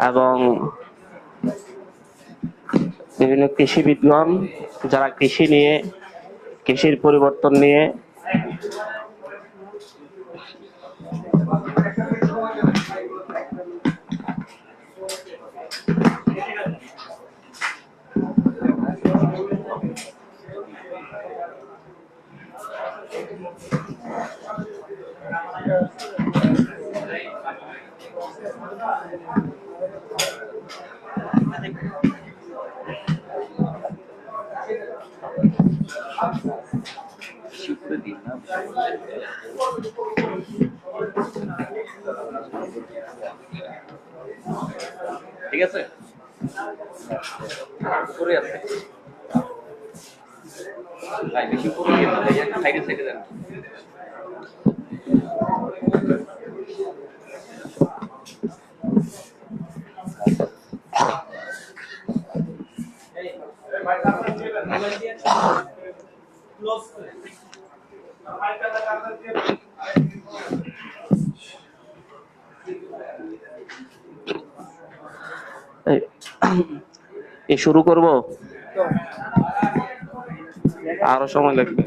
এবং বিভিন্ন কৃষিবিদগণ যারা কৃষি নিয়ে, কৃষির পরিবর্তন নিয়ে ঠিক আছে, উপরে আছে ভাই, বেশি উপরে গিয়ে না, সাইডে সাইডে দেন। শুরু করব, আরো সময় লাগবে।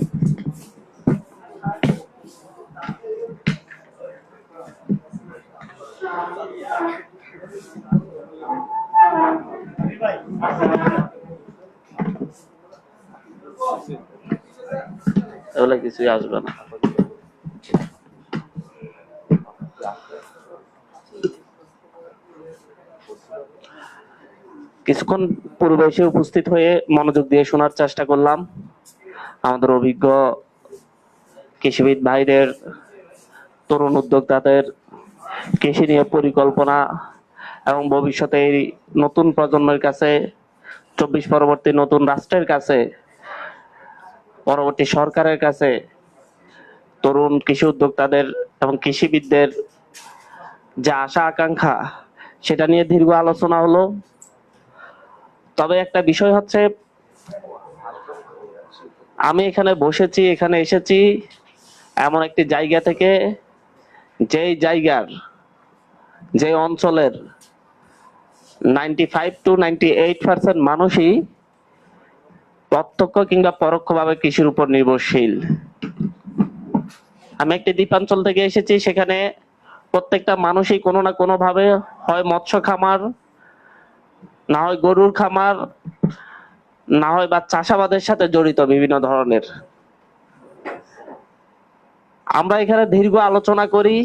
তাহলে কিছুই আসবে না। কিছুক্ষণ পূর্বে এসে উপস্থিত হয়ে মনোযোগ দিয়ে শোনার চেষ্টা করলাম আমাদের অভিজ্ঞ কৃষিবিদ ভাইদের, তরুণ উদ্যোক্তাদের কৃষি নিয়ে পরিকল্পনা এবং ভবিষ্যতে এই নতুন প্রজন্মের কাছে, 24 পরবর্তী নতুন রাষ্ট্রের কাছে, পরবর্তী সরকারের কাছে তরুণ কৃষি উদ্যোক্তাদের এবং কৃষিবিদদের যে আশা আকাঙ্ক্ষা, সেটা নিয়ে দীর্ঘ আলোচনা হলো। তবে একটা বিষয় হচ্ছে, আমি এখানে বসেছি, এখানে এসেছি এমন একটি জায়গা থেকে, যেই জায়গার, যে অঞ্চলের 95 to 98% মানুষই প্রত্যক্ষ কিংবা পরোক্ষভাবে কৃষির উপর নির্ভরশীল। আমি একটি দ্বীপাঞ্চল থেকে এসেছি, সেখানে প্রত্যেকটা মানুষই কোনো না কোনো ভাবে হয় মৎস্য খামার, না হয় গরুর খামার, না হয় বা চাষাবাদের সাথে জড়িত বিভিন্ন ধরনের। আমরা এখানে দীর্ঘ আলোচনা করি,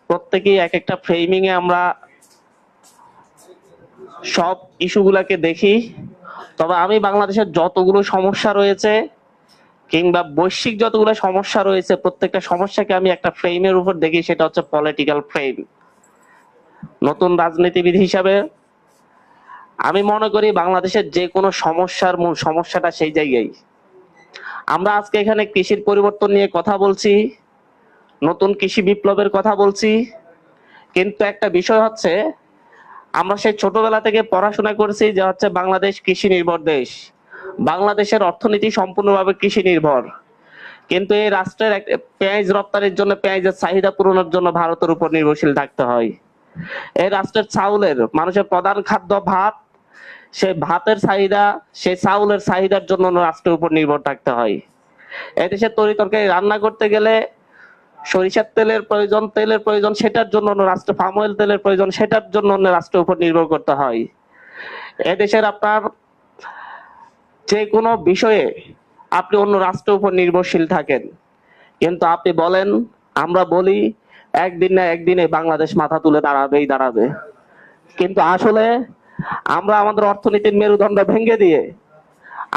প্রত্যেকেই এক একটা ফ্রেমিং এ আমরা সব ইস্যুগুলাকে দেখি। তবে আমি বাংলাদেশের যতগুলো সমস্যা রয়েছে কিংবা বৈশ্বিক যতগুলো সমস্যা রয়েছে, প্রত্যেকটা সমস্যাকে আমি একটা ফ্রেমের উপর দেখি, সেটা হচ্ছে পলিটিক্যাল ফ্রেম। নতুন রাজনীতিবিদ হিসাবে আমি মনে করি বাংলাদেশের যে কোনো সমস্যার মূল সমস্যাটা সেই জায়গায়। আমরা আজকে এখানে কৃষির পরিবর্তন নিয়ে কথা বলছি, নতুন কৃষি বিপ্লবের কথা বলছি, কিন্তু একটা বিষয় হচ্ছে, আমরা সেই ছোটবেলা থেকে পড়াশোনা করেছি যে হচ্ছে বাংলাদেশ কৃষি নির্ভর দেশ, বাংলাদেশের অর্থনীতি সম্পূর্ণভাবে কৃষি নির্ভর। কিন্তু এই রাষ্ট্রের পেঁয়াজ রপ্তানির জন্য, পেঁয়াজের চাহিদা পূরণের জন্য ভারতের উপর নির্ভরশীল থাকতে হয়। এই রাষ্ট্রের চাউলের, মানুষের প্রধান খাদ্য ভাত, সেই ভাতের চাহিদা, সেই চাউলের চাহিদার জন্য রাষ্ট্রের উপর নির্ভর থাকতে হয়। এদেশে তরি তরকারি রান্না করতে গেলে সরিষার তেলের প্রয়োজন, তেলের প্রয়োজন, সেটার জন্য রাষ্ট্র, পাম অয়েল তেলের প্রয়োজন, সেটার জন্য রাষ্ট্রের উপর নির্ভর করতে হয়। এদেশের আপনার যে কোনো বিষয়ে আপনি অন্য রাষ্ট্রের উপর নির্ভরশীল থাকেন, কিন্তু আপনি বলেন, আমরা বলি একদিন না একদিনে বাংলাদেশ মাথা তুলে দাঁড়াবেই দাঁড়াবে। কিন্তু আসলে আমরা আমাদের অর্থনীতির মেরুদণ্ড ভেঙে দিয়ে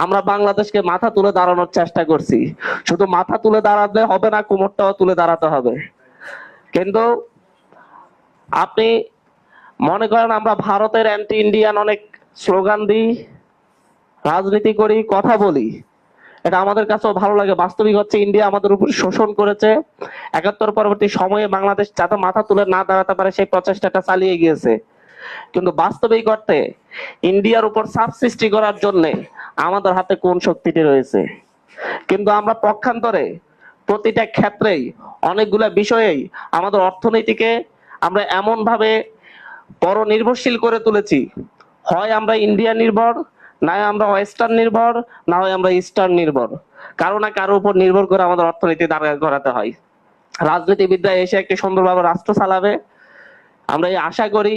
আমরা বাংলাদেশকে মাথা তুলে দাঁড়ানোর চেষ্টা করছি। শুধু মাথা তুলে দাঁড়ালে হবে না, কোমরটাও তুলে দাঁড়াতে হবে। কিন্তু আপনি মনে করেন আমরা ভারতের অ্যান্টি ইন্ডিয়ান অনেক স্লোগান দিই, রাজনীতি করি, কথা বলি, এটা আমাদের কাছেও ভালো লাগে। বাস্তবিক হচ্ছে ইন্ডিয়া আমাদের উপর শোষণ করেছে। ৭১ পরবর্তী সময়ে বাংলাদেশ যাতে মাথা তুলে না দাঁড়াতে পারে সেই প্রচেষ্টাটা চালিয়ে গিয়েছে। কিন্তু বাস্তবিক অর্থে ইন্ডিয়ার উপর চাপ সৃষ্টি করার জন্য আমাদের হাতে কোন শক্তিটি রয়েছে? কিন্তু আমরা পক্ষান্তরে প্রতিটা ক্ষেত্রেই, অনেকগুলা বিষয়েই আমাদের অর্থনীতিকে আমরা এমন ভাবে পরনির্ভরশীল করে তুলেছি। হয় আমরা ইন্ডিয়া নির্ভর, না হয় আমরা ওয়েস্টার্ন নির্ভর, না হয় আমরা ইস্টার্ন নির্ভর। কারো না কারো উপর নির্ভর করে আমাদের অর্থনীতি দাঁড় করাতে হয়। রাজনীতিবিদরা এসে একটি সুন্দরভাবে রাষ্ট্র চালাবে, আমরা এই আশা করি,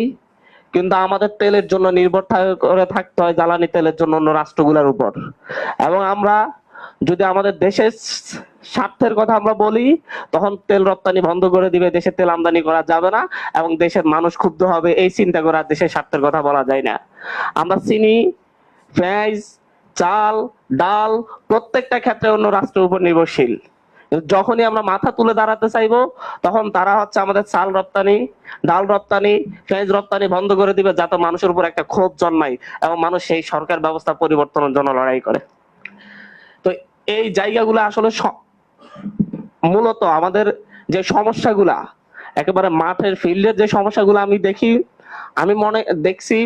কিন্তু আমাদের তেলের জন্য নির্ভর করে থাকতে হয় জ্বালানি তেলের জন্য অন্য রাষ্ট্রগুলোর উপর। এবং আমরা যদি আমাদের দেশের স্বার্থের কথা আমরা বলি, তখন তেল রপ্তানি বন্ধ করে দিবে, দেশে তেল আমদানি করা যাবে না, এবং দেশের মানুষ ক্ষুব্ধ হবে, এই চিন্তা করে আর দেশের স্বার্থের কথা বলা যায় না। আমরা চিনি, পেঁয়াজ, চাল, ডাল প্রত্যেকটা ক্ষেত্রে অন্য রাষ্ট্রের উপর নির্ভরশীল। যখনই আমরা মাথা তুলে দাঁড়াতে চাইবো, তখন তারা হচ্ছে আমাদের চাল রপ্তানি, ডাল রপ্তানি, পেঁয়াজ রপ্তানি বন্ধ করে দিবে, যাতে মানুষের উপর একটা ক্ষোভ জন্মায় এবং মানুষ সেই সরকার ব্যবস্থা পরিবর্তনের জন্য লড়াই করে। তো এই জায়গাগুলো আসলে মূলত আমাদের যে সমস্যাগুলা, একেবারে মাঠের ফিল্ডের যে সমস্যাগুলো আমি দেখি, আমি দেখছি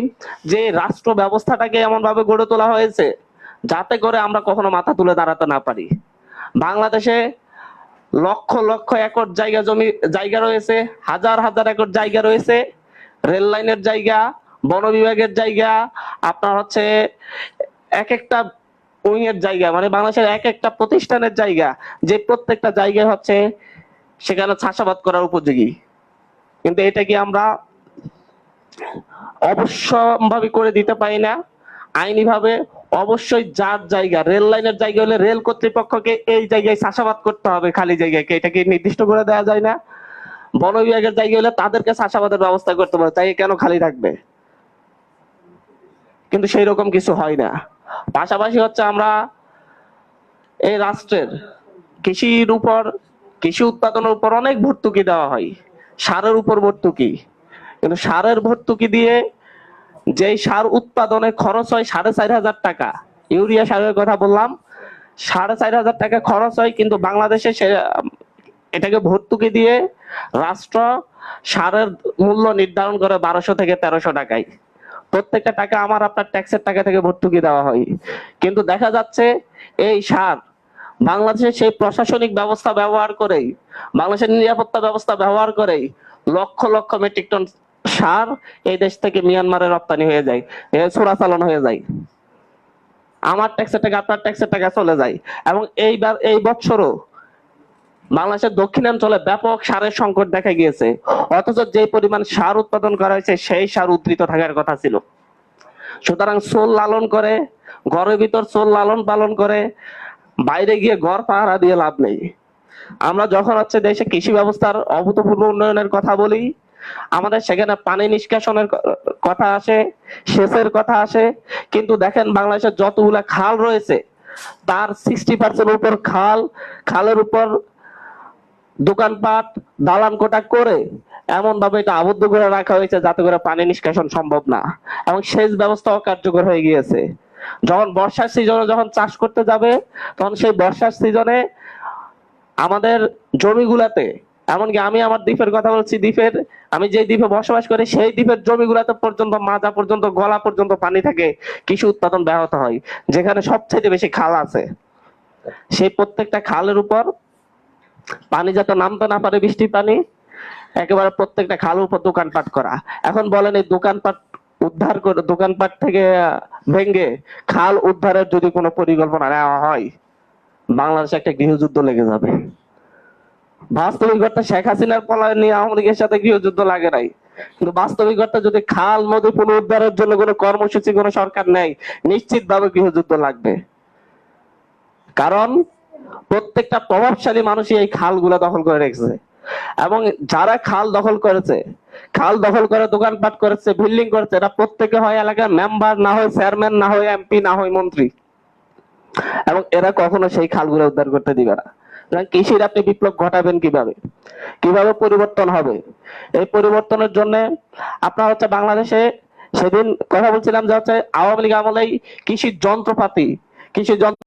যে রাষ্ট্র ব্যবস্থাটাকে এমন ভাবে গড়ে তোলা হয়েছে যাতে করে আমরা কখনো মাথা তুলে দাঁড়াতে না পারি। বাংলাদেশে লক্ষ লক্ষ একর জায়গা রয়েছে, হাজার হাজার একর জায়গা রয়েছে, রেল লাইনের জায়গা, বন বিভাগের জায়গা, আপনার হচ্ছে এক একটা উইং এর জায়গা, মানে বাংলাদেশের এক একটা প্রতিষ্ঠানের জায়গা, যে প্রত্যেকটা জায়গায় হচ্ছে সেখানে চাষাবাদ করার উপযোগী। কিন্তু এটা কি আমরা অবশ্যম্ভাবী করে দিতে পারি না? আইনি ভাবে অবশ্যই যার জায়গা, রেল লাইনের জায়গা হলে রেল কর্তৃপক্ষকে এই জায়গায় চাষাবাদ করতে হবে, খালি জায়গায় এটাকে নির্দিষ্ট করে দেওয়া যায় না? বন বিভাগের জায়গা হলে তাদেরকে চাষাবাদের ব্যবস্থা করতে হবে, তাই কেন খালি থাকবে? কিন্তু সেই রকম কিছু হয় না। পাশাপাশি হচ্ছে আমরা এই রাষ্ট্রের কৃষির উপর, কৃষি উৎপাদনের উপর অনেক ভর্তুকি দেওয়া হয়, সারের উপর ভর্তুকি, কিন্তু সারের ভর্তুকি দিয়ে যেই সার উৎপাদনে খরচ হয় 4,500 টাকা, ইউরিয়া সারের কথা বললাম, 4,500 টাকা খরচ হয়, কিন্তু বাংলাদেশে এটাকে ভর্তুকি দিয়ে রাষ্ট্র সারের মূল্য নির্ধারণ করে 1200 থেকে 1300 টাকায়। প্রত্যেকটা টাকা আমার আপনার ট্যাক্সের টাকা থেকে ভর্তুকি দেওয়া হয়, কিন্তু দেখা যাচ্ছে এই সার বাংলাদেশের সেই প্রশাসনিক ব্যবস্থা ব্যবহার করেই, বাংলাদেশের নিরাপত্তা ব্যবস্থা ব্যবহার করেই লক্ষ লক্ষ মেট্রিক টন সার এই দেশ থেকে মিয়ানমারে রপ্তানি হয়ে যায়, চোরাচালান হয়ে যায়, আমার ট্যাক্সের টাকা আপনার ট্যাক্সের টাকা চলে যায়। এবং এই বছরও বাংলাদেশের দক্ষিণাঞ্চলে ব্যাপক সারের সংকট দেখা গিয়েছে, অথচ যে পরিমাণ সার উৎপাদন করা হয়েছে সেই সার উদ্ধৃত থাকার কথা ছিল। সুতরাং চোল লালন করে, ঘরের ভিতর চোল লালন পালন করে বাইরে গিয়ে ঘর পাহারা দিয়ে লাভ নেই। আমরা যখন হচ্ছে দেশে কৃষি ব্যবস্থার অভূতপূর্ব উন্নয়নের কথা বলি, আমাদের সেখানে পানি নিষ্কাশনের কথা আসে, সেচের কথা আসে, কিন্তু দেখেন বাংলাদেশের যতগুলা খাল রয়েছে তার 60% উপর খালের উপর দোকানপাট, দালান কোটা করে এমন ভাবে এটা আবদ্ধ করে রাখা হয়েছে যাতে করে পানি নিষ্কাশন সম্ভব না, এবং সেচ ব্যবস্থাও কার্যকর হয়ে গিয়েছে। যখন বর্ষার সিজনে যখন চাষ করতে যাবে, তখন সেই বর্ষার সিজনে আমাদের জমিগুলাতে, এমনকি আমি আমার দ্বীপের কথা বলছি, আমি যে দ্বীপে বসবাস করি সেই দ্বীপের জমিগুলাতে পর্যন্ত, মাজা পর্যন্ত, গলা পর্যন্ত পানি থাকে, কৃষি উৎপাদন ব্যাহত হয়। যেখানে সবচেয়ে বেশি খাল আছে, সেই প্রত্যেকটা খালের উপর পানি যাতে নামতে না পারে, বৃষ্টি পানি, একেবারে প্রত্যেকটা খালের উপর দোকানপাট করা। এখন বলেন এই দোকানপাট উদ্ধার করে, দোকানপাট থেকে ভেঙে খাল উদ্ধারের যদি কোনো পরিকল্পনা নেওয়া হয়, বাংলাদেশে একটা গৃহযুদ্ধ লেগে যাবে। বাস্তবিকতা শেখ হাসিনার পলায়ন নিয়ে আওয়ামী লীগের সাথে গৃহযুদ্ধ লাগে নাই, কিন্তু বাস্তবিকতা যদি খাল নদী পুনরুদ্ধারের জন্য কোনো কর্মসূচি কোনো সরকার নেয়, নিশ্চিত ভাবে গৃহযুদ্ধ লাগবে। কারণ প্রত্যেকটা প্রভাবশালী মানুষই এই খালগুলা দখল করে রেখেছে, এবং যারা খাল দখল করেছে, খাল দখল করে দোকানপাট করেছে, বিল্ডিং করেছে, এরা প্রত্যেকে হয় এলাকার মেম্বার, না হয় চেয়ারম্যান, না হয় এমপি, না হয় মন্ত্রী, এবং এরা কখনো সেই খালগুলো উদ্ধার করতে দিবে না। কৃষির আপনি বিপ্লব ঘটাবেন কিভাবে, কিভাবে পরিবর্তন হবে? এই পরিবর্তনের জন্য আপনার হচ্ছে বাংলাদেশে, সেদিন কথা বলছিলাম যে হচ্ছে আওয়ামী লীগ আমলেই কৃষির যন্ত্রপাতি, কৃষি যন্ত্র,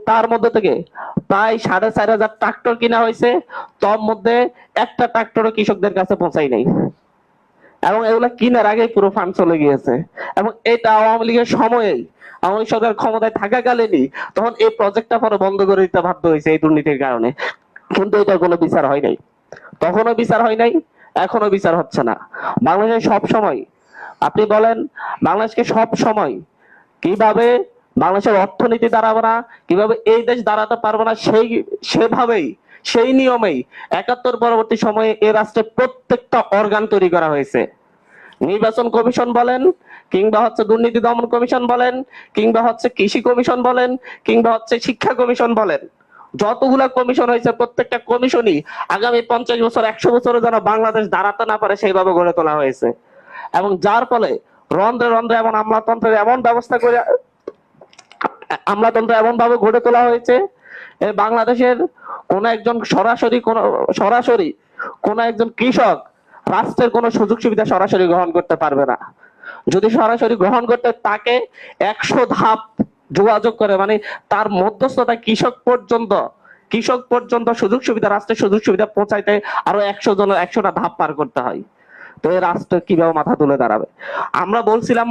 তার মধ্যে থেকে প্রায় 4,500 ট্রাক্টর কিনা হয়েছে, তার মধ্যে একটা ট্রাক্টরও কৃষকদের কাছে পৌঁছায় নাই, এবং এগুলা কিনার আগে পুরো ফান্ড চলে গিয়েছে। এবং এটা আওয়ামী লীগের সময়েই, আওয়ামী সরকার ক্ষমতায় থাকাকালীনই তখন এই প্রজেক্টটা পরে বন্ধ করে দিতে বাধ্য হয়েছে এই দুর্নীতির কারণে, কিন্তু এটার কোনো বিচার হয় নাই, তখনও বিচার হয় নাই, এখনো বিচার হচ্ছে না। বাংলাদেশে সব সময় আপনি বলেন, বাংলাদেশকে সব সময় কিভাবে বাংলাদেশের অর্থনীতি দাঁড়াবে না, কিভাবে এই দেশ দাঁড়াতে পারবে না, সেভাবেই সেই নিয়মেই 71 পরবর্তী সময়ে এ রাষ্ট্রে প্রত্যেকটা অর্গান তৈরি করা হয়েছে। নির্বাচন কমিশন বলেন, কিংবা হচ্ছে দুর্নীতি দমন কমিশন বলেন, কিংবা হচ্ছে কৃষি কমিশন বলেন, কিংবা হচ্ছে শিক্ষা কমিশন বলেন, যতগুলা কমিশন হয়েছে প্রত্যেকটা কমিশনই আগামী 50 বছর 100 বছরে যেন বাংলাদেশ দাঁড়াতে না পারে সেইভাবে গড়ে তোলা হয়েছে। এবং যার ফলে রন্ধ্রে রন্ধ্রে এমন আমলাতন্ত্রের এমন ব্যবস্থা করে, আমলাতন্ত্র এমন ভাবে গড়ে তোলা হয়েছে, বাংলাদেশের কোন একজন সরাসরি কোন একজন কৃষক রাষ্ট্রের কোন সুযোগ সুবিধা সরাসরি গ্রহণ করতে পারবে না। যদি সরাসরি গ্রহণ করতে, তাকে 100 ধাপ যোগাযোগ করে, মানে তার মধ্যস্থতা কৃষক পর্যন্ত সুযোগ সুবিধা, রাষ্ট্রের সুযোগ সুবিধা পৌঁছাইতে আরো 100টা ধাপ পার করতে হয়। তো এই রাষ্ট্র কিভাবে মাথা তুলে দাঁড়াবে? আমরা বলছিলাম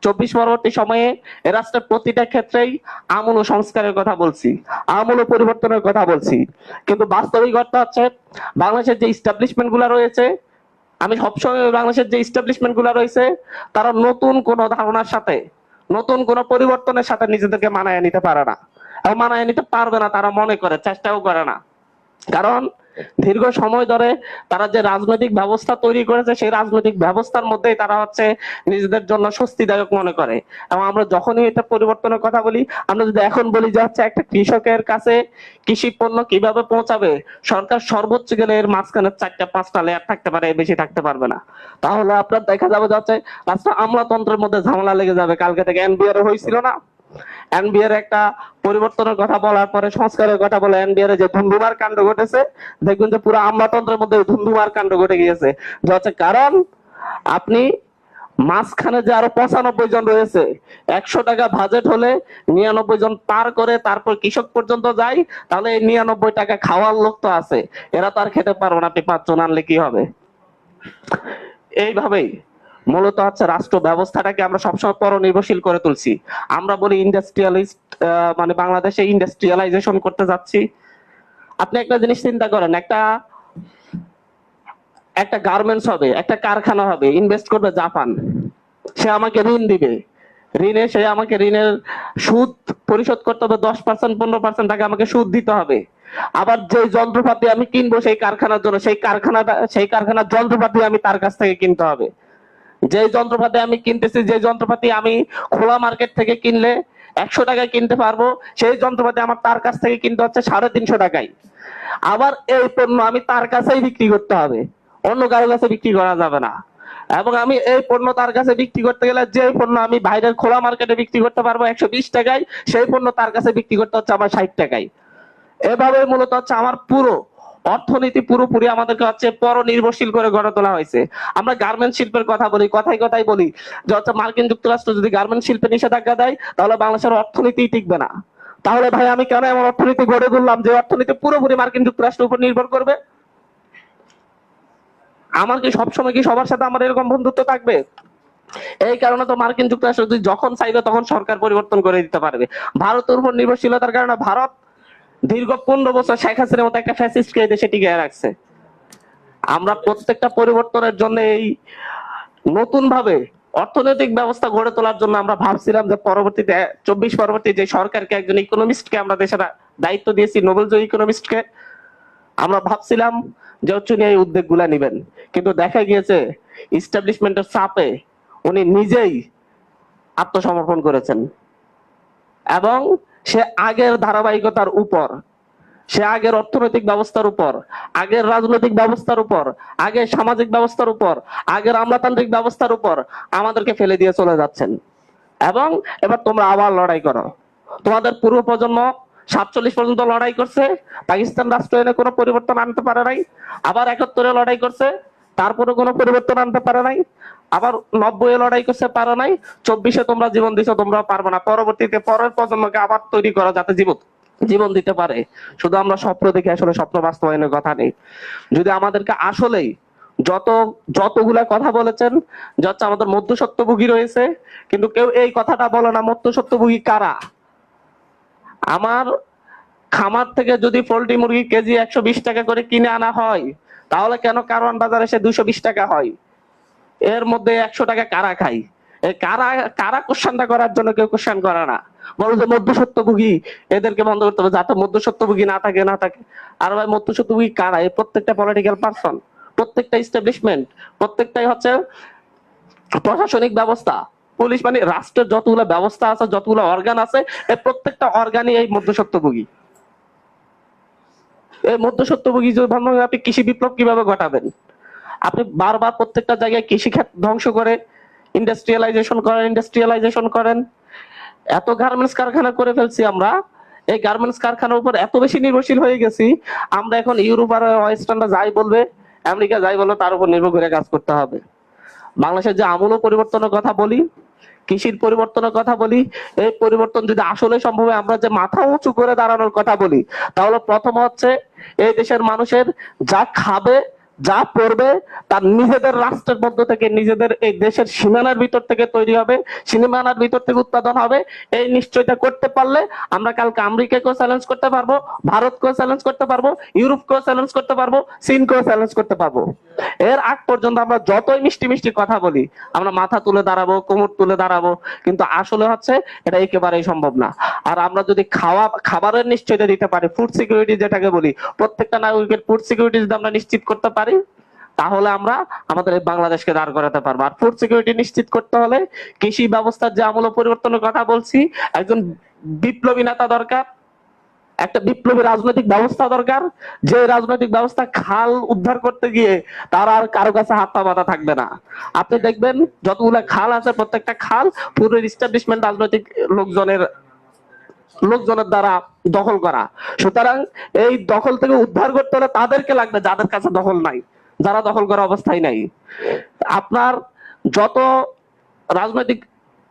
24 পরবর্তী সময়ে এ রাষ্ট্রের প্রতিটা ক্ষেত্রেই আমূল সংস্কারের কথা বলছি, আমূল পরিবর্তনের কথা বলছি, কিন্তু বাস্তবিকতা হচ্ছে বাংলাদেশের যে ইস্টাবলিশমেন্ট গুলা রয়েছে, আমি সবসময় বাংলাদেশের যে ইস্টাবলিশমেন্ট গুলা রয়েছে, তারা নতুন কোন ধারণার সাথে, নতুন কোন পরিবর্তনের সাথে নিজেদেরকে মানায় নিতে পারে না, এবং মানায় নিতে পারবে না, তারা মনে করে, চেষ্টাও করে না। কারণ দীর্ঘ সময় ধরে তারা যে রাজনৈতিক ব্যবস্থা তৈরি করেছে, সেই রাজনৈতিক ব্যবস্থার মধ্যেই তারা হচ্ছে নিজেদের জন্য স্বস্তিদায়ক মনে করে। এবং আমরা যখনই এটা পরিবর্তনের কথা বলি, আমরা যদি এখন বলি যে হচ্ছে একটা কৃষকের কাছে কৃষি পণ্য কিভাবে পৌঁছাবে, সরকার সর্বোচ্চ গেলে এর মাঝখানে 4-5টা লেয়ার থাকতে পারে, বেশি থাকতে পারবে না। তাহলে আপনার দেখা যাবে যাচ্ছে রাষ্ট্র আমলাতন্ত্রের মধ্যে ঝামেলা লেগে যাবে। কালকে থেকে এনবিআর হয়েছিল না, এনবিআর একটা পরিবর্তনের কথা বলার পরে, সংস্কারের কথা বলে এনবিআর যে ধুন্ধুমার কাণ্ড ঘটেছে, দেখবেন যে পুরো আমলাতন্ত্রের মধ্যে ধুন্ধুমার কাণ্ড ঘটে গিয়েছে। হচ্ছে কারণ আপনি মাঝখানে যে আরো 95 জন রয়েছে, 100 টাকা বাজেট হলে 99 জন পার করে তারপর কৃষক পর্যন্ত যায়, তাহলে এই 99 টাকা খাওয়ার লোক তো আছে, এরা তো আর খেতে পারবো না। আপনি 5 জন আনলে কি হবে? এইভাবেই মূলত হচ্ছে রাষ্ট্র ব্যবস্থাটাকে আমরা সবসময় পরনির্ভরশীল করে তুলছি। আমরা বলি ইন্ডাস্ট্রিয়ালিস্ট, মানে বাংলাদেশে ইন্ডাস্ট্রিয়ালাইজেশন করতে যাচ্ছি। আপনি একটা জিনিস চিন্তা করেন, একটা গার্মেন্টস হবে, একটা কারখানা হবে, ইনভেস্ট করবে জাপান, সে আমাকে ঋণ দিবে, সে আমাকে ঋণের সুদ পরিশোধ করতে হবে 10%, 15% টাকা আমাকে সুদ দিতে হবে। আবার যে যন্ত্রপাতি আমি কিনবো সেই কারখানার জন্য, সেই কারখানার যন্ত্রপাতি আমি তার কাছ থেকে কিনতে হবে। যে যন্ত্রপাতি আমি কিনতেছি, যে যন্ত্রপাতি আমি খোলা মার্কেট থেকে কিনলে 100 টাকায় কিনতে পারবো, সেই যন্ত্রপাতি আমার তার কাছ থেকে কিনতে হচ্ছে 350 টাকায়। আবার এই পণ্য আমি তার কাছেই বিক্রি করতে হবে, অন্য কারো কাছে বিক্রি করা যাবে না। এবং আমি এই পণ্য তার কাছে বিক্রি করতে গেলে, যে পণ্য আমি বাইরের খোলা মার্কেটে বিক্রি করতে পারবো 120 টাকায়, সেই পণ্য তার কাছে বিক্রি করতে হচ্ছে আমার 60 টাকায়। এভাবে মূলত হচ্ছে আমার পুরো অর্থনীতি পুরোপুরি আমাদেরকে হচ্ছে পরনির্ভরশীল করে গড়ে তোলা হয়েছে। আমরা গার্মেন্ট শিল্পের কথা বলি, কথায় কথায় বলি যে হচ্ছে মার্কিন যুক্তরাষ্ট্র যদি গার্মেন্ট শিল্পে নিষেধাজ্ঞা দেয়, তাহলে বাংলাদেশের অর্থনীতি টিকবে না। তাহলে ভাই আমি কেন এমন অর্থনীতি গড়ে তুললাম যে অর্থনীতি পুরোপুরি মার্কিন যুক্তরাষ্ট্রের উপর নির্ভর করবে? আমার কি সবসময় কি সবার সাথে আমার এরকম বন্ধুত্ব থাকবে? এই কারণে তো মার্কিন যুক্তরাষ্ট্র যদি যখন চাইবে তখন সরকার পরিবর্তন করে দিতে পারবে। ভারতের উপর নির্ভরশীলতার কারণে ভারত দীর্ঘ 15 বছর শেখ হাসিনার মতো একটা ফ্যাসিস্টকে দেশে টিকিয়ে রাখছে। আমরা প্রত্যেকটা পরিবর্তনের জন্য, এই নতুন ভাবে অর্থনৈতিক ব্যবস্থা গড়ে তোলার জন্য আমরা ভাবছিলাম যে পরবর্তীতে 24 পরবর্তী যে সরকারকে, একজন ইকোনমিস্টকে আমরা দেশের দায়িত্ব দিয়েছি, নোবেলজয়ী ইকোনমিস্টকে, আমরা ভাবছিলাম যে হচ্ছে উনি এই উদ্যোগগুলা নেবেন। কিন্তু দেখা গিয়েছে ইস্টাবলিশমেন্টের চাপে উনি নিজেই আত্মসমর্পণ করেছেন। এবং সে আগের ধারাবাহিকতার উপর, সে আগের অর্থনৈতিক ব্যবস্থার উপর, আগের রাজনৈতিক ব্যবস্থার উপর, আগের সামাজিক ব্যবস্থার উপর, আগের আমলাতান্ত্রিক ব্যবস্থার উপর আমাদেরকে ফেলে দিয়ে চলে যাচ্ছেন। এবং এবার তোমরা আবার লড়াই করো। তোমাদের পূর্ব প্রজন্ম 47 পর্যন্ত লড়াই করছে, পাকিস্তান রাষ্ট্র এনে কোনো পরিবর্তন আনতে পারে নাই। আবার 71-এ লড়াই করছে, তারপরে কোনো পরিবর্তন আনতে পারে নাই। আবার 90-এ লড়াই করছে, পারে নাই। 24-এ তোমরা জীবন দিছো, তোমরা পারবে না। পরবর্তীতে পরের প্রজন্মকে আবার তৈরি করা যাতে জীবন দিতে পারে। শুধু আমরা স্বপ্ন দেখে আসলে স্বপ্ন বাস্তবায়নের কথা নেই। যদি আমাদেরকে আসলেই যতগুলা কথা বলেছেন যে হচ্ছে আমাদের মধ্যস্বত্বভোগী রয়েছে, কিন্তু কেউ এই কথাটা বলে না মধ্যস্বত্বভোগী কারা। আমার খামার থেকে যদি পোল্ট্রি মুরগি কেজি 120 টাকা করে কিনে আনা হয়, তাহলে কেন কারওয়ান বাজারে সে 220 টাকা হয়? এর মধ্যে 100 টাকা কারা খায়? এই কারা কারা কোশ্চেনটা করার জন্য কেউ কোশ্চেন করে না, বলো যে মধ্যস্বত্বভোগী, এদেরকে বন্ধ করতে হবে যাতে মধ্যস্বত্বভোগী না থাকে। আর ভাই মধ্যস্বত্বভোগী কারা? এই প্রত্যেকটা পলিটিক্যাল পারসন, প্রত্যেকটা এস্টাবলিশমেন্ট, প্রত্যেকটাই হচ্ছে প্রশাসনিক ব্যবস্থা, পুলিশ, মানে রাষ্ট্রের যতগুলো ব্যবস্থা আছে, যতগুলো অর্গান আছে, এই প্রত্যেকটা অর্গানই এই মধ্যস্বত্বভোগী। এই মধ্যস্বত্বভোগী যদি আপনি কৃষি বিপ্লব কিভাবে ঘটাবেন? আপনি বারবার প্রত্যেকটা জায়গায় কৃষি খাত ধ্বংস করে ইন্ডাস্ট্রিয়ালাইজেশন করেন। এত গার্মেন্টস কারখানা করে ফেলছি আমরা, এই গার্মেন্টস কারখানার উপর এত বেশি নির্ভরশীল হয়ে গেছি, আমরা এখন ইউরোপ আর ওয়েস্টার্নরা যাই বলবে, আমেরিকা যাই বলবে, তার উপর নির্ভর করে কাজ করতে হবে। বাংলাদেশের যে আমূল পরিবর্তনের কথা বলি, কৃষির পরিবর্তনের কথা বলি, এই পরিবর্তন যদি আসলে সম্ভব হয়, আমরা যে মাথা উঁচু করে দাঁড়ানোর কথা বলি, তাহলে প্রথম হচ্ছে এই দেশের মানুষের যা খাবে, যা পড়বে, তার নিজেদের রাষ্ট্রের মধ্য থেকে, নিজেদের এই দেশের সীমানার ভিতর থেকে তৈরি হবে, সীমানার ভিতর থেকে উৎপাদন হবে। এই নিশ্চয়তা করতে পারলে আমরা কালকে আমেরিকাকেও চ্যালেঞ্জ করতে পারবো, ভারতকেও চ্যালেঞ্জ করতে পারবো, ইউরোপকেও চ্যালেঞ্জ করতে পারবো, চীনকেও চ্যালেঞ্জ করতে পারবো। এর আগ পর্যন্ত আমরা যতই মিষ্টি মিষ্টি কথা বলি, আমরা মাথা তুলে দাঁড়াবো, কোমর তুলে দাঁড়াবো, কিন্তু আসলে হচ্ছে এটা একেবারেই সম্ভব না। আর আমরা যদি খাবারের নিশ্চয়তা দিতে পারি, ফুড সিকিউরিটি যেটাকে বলি, প্রত্যেকটা নাগরিকের ফুড সিকিউরিটি যদি আমরা নিশ্চিত করতে পারি, তাহলে আমরা আমাদের এই বাংলাদেশকে দাঁড় করাতে পারবো। আর ফুড সিকিউরিটি নিশ্চিত করতে হলে কৃষি ব্যবস্থার যে আমূল পরিবর্তনের কথা বলছি, একজন বিপ্লবী নেতা দরকার, একটা বিপ্লবী রাজনৈতিক ব্যবস্থা দরকার, যে রাজনৈতিক ব্যবস্থা খাল উদ্ধার করতে গিয়ে তার আর কারো কাছে হাত পা বাঁধা থাকবে না। আপনি দেখবেন যতগুলা খাল আছে, প্রত্যেকটা খাল পুরো এস্টাবলিশমেন্ট রাজনৈতিক লোকজনের দ্বারা দখল করা। সুতরাং এই দখল থেকে উদ্ধার করতে হলে তাদেরকে লাগবে যাদের কাছে দখল নাই, যারা দখল করা অবস্থায় নাই। আপনার যত রাজনৈতিক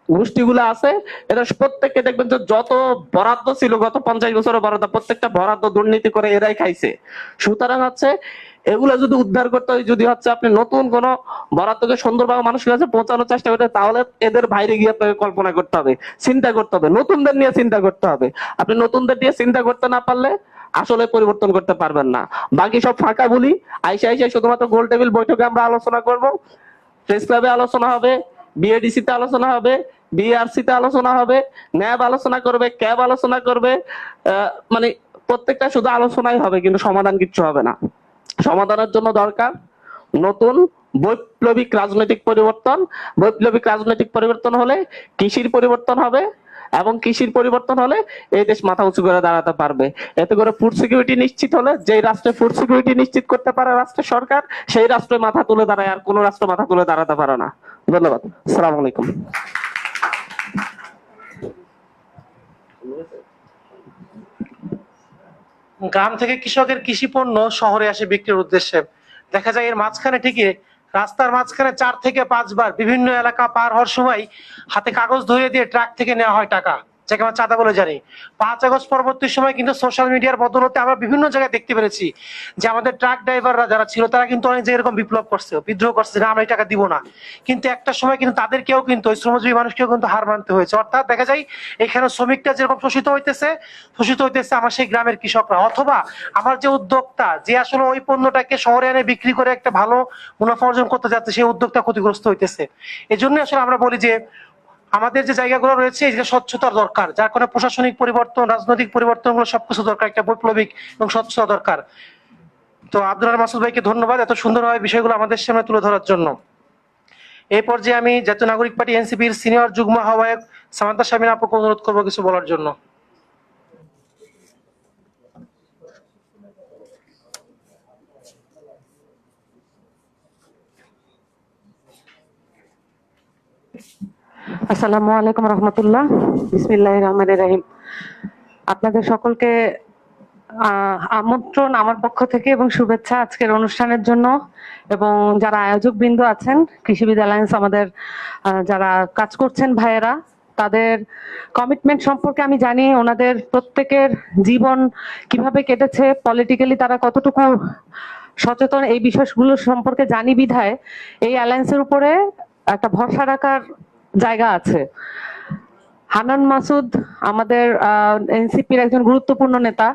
গোষ্ঠীগুলো আছে, এরা প্রত্যেককে দেখবেন যে যত বরাদ্দ ছিল গত 50 বছরের বরাদ্দ, প্রত্যেকটা বরাদ্দ দুর্নীতি করে এরাই খাইছে। সুতরাং হচ্ছে এগুলা যদি উদ্ধার করতে হয়, যদি হচ্ছে আপনি নতুন কোন বরাদ্দকে সুন্দরভাবে মানুষের কাছে পৌঁছানোর চেষ্টা করতে, তাহলে এদের বাইরে গিয়ে আপনাকে কল্পনা করতে হবে, চিন্তা করতে হবে, নতুনদের নিয়ে চিন্তা করতে হবে। আপনি নতুনদের নিয়ে চিন্তা করতে না পারলে আসলে পরিবর্তন করতে পারবেন না। বাকি সব ফাঁকা বলি, আইসা শুধুমাত্র গোল টেবিল বৈঠকে আমরা আলোচনা করব, প্রেস ক্লাবে আলোচনা হবে, বিএডিসি তে আলোচনা হবে, বিআরসি তে আলোচনা হবে, ন্যাব আলোচনা করবে, ক্যাব আলোচনা করবে, মানে প্রত্যেকটা শুধু আলোচনাই হবে, কিন্তু সমাধান কিচ্ছু হবে না। সমাধানের জন্য দরকার নতুন বৈপ্লবিক রাজনৈতিক পরিবর্তন। বৈপ্লবিক রাজনৈতিক পরিবর্তন হলে কৃষির পরিবর্তন হবে, এবং কৃষির পরিবর্তন হলে এই দেশ মাথা উঁচু করে দাঁড়াতে পারবে। এতে করে ফুড সিকিউরিটি নিশ্চিত হলে, যেই রাষ্ট্রে ফুড সিকিউরিটি নিশ্চিত করতে পারে রাষ্ট্রের সরকার, সেই রাষ্ট্রে মাথা তুলে দাঁড়ায়, আর কোন রাষ্ট্র মাথা তুলে দাঁড়াতে পারে না। ধন্যবাদ। আসসালামু আলাইকুম। গ্রাম থেকে কৃষকের কৃষি পণ্য শহরে আসে বিক্রির উদ্দেশ্যে। দেখা যায় এর মাঝখানে ঠিকই রাস্তার মাঝখানে 4 থেকে 5 বার বিভিন্ন এলাকা পার হওয়ার সময় হাতে কাগজ ধরিয়ে দিয়ে ট্রাক থেকে নেওয়া হয় টাকা, যাকে আমরা চাঁদা বলে জানি। 5 আগস্ট পরবর্তী সময় কিন্তু সোশ্যাল মিডিয়ার বদৌলতে আমরা বিভিন্ন জায়গায় দেখতে পেরেছি যে আমাদের ট্রাক ড্রাইভাররা যারা ছিল তারা কিন্তু অনেক জায়গায় এরকম বিপ্লব করছে, বিদ্রোহ করছে যে আমরা এই টাকা দিব না। কিন্তু একটা সময় কিন্তু তাদেরকেও কিন্তু ওই শ্রমজীবী মানুষকেও কিন্তু হার মানতে হয়েছে। অর্থাৎ দেখা যায় এখানে শ্রমিকটা যেরকম শোষিত হইতেছে আমার সেই গ্রামের কৃষকরা, অথবা আমার যে উদ্যোক্তা যে আসলে ওই পণ্যটাকে শহরে এনে বিক্রি করে একটা ভালো মুনাফা অর্জন করতে যাচ্ছে, সেই উদ্যোক্তা ক্ষতিগ্রস্ত হইতেছে। এই জন্য আসলে আমরা বলি যে আমাদের যে জায়গাগুলো রয়েছে এই যে স্বচ্ছতার দরকার, যার কারণে প্রশাসনিক পরিবর্তন, রাজনৈতিক পরিবর্তন গুলো সবকিছু দরকার, একটা বৈপ্লবিক এবং স্বচ্ছতা দরকার। তো আব্দুল রাহমান মাসুদ ভাইকে ধন্যবাদ এত সুন্দরভাবে বিষয়গুলো আমাদের সামনে তুলে ধরার জন্য। এই পর্যায়ে আমি জাতীয় নাগরিক পার্টি এনসিপির সিনিয়র যুগ্ম আহ্বায়ক সামান্তা শামিনা আপুকে অনুরোধ করবো কিছু বলার জন্য। আসসালামু আলাইকুম রহমতুল্লাহ, বিসমিল্লাহির রহমানির রহিম। আপনাদের সকলকে আমন্ত্রণ আমার পক্ষ থেকে এবং শুভেচ্ছা আজকের অনুষ্ঠানের জন্য। এবং যারা আয়োজক বৃন্দ আছেন, কৃষিবিদ অ্যালায়েন্স আমাদের যারা কাজ করছেন ভাইয়েরা, তাদের কমিটমেন্ট সম্পর্কে আমি জানি। ওনাদের প্রত্যেকের জীবন কিভাবে কেটেছে, পলিটিক্যালি তারা কতটুকু সচেতন, এই বিষয়গুলো সম্পর্কে জানি বিধায় এই অ্যালায়েন্সের উপরে একটা ভরসা রাখার জায়গা আছে। হান্নান মাসুদ আমাদের এনসিপির একজন গুরুত্বপূর্ণ নেতা,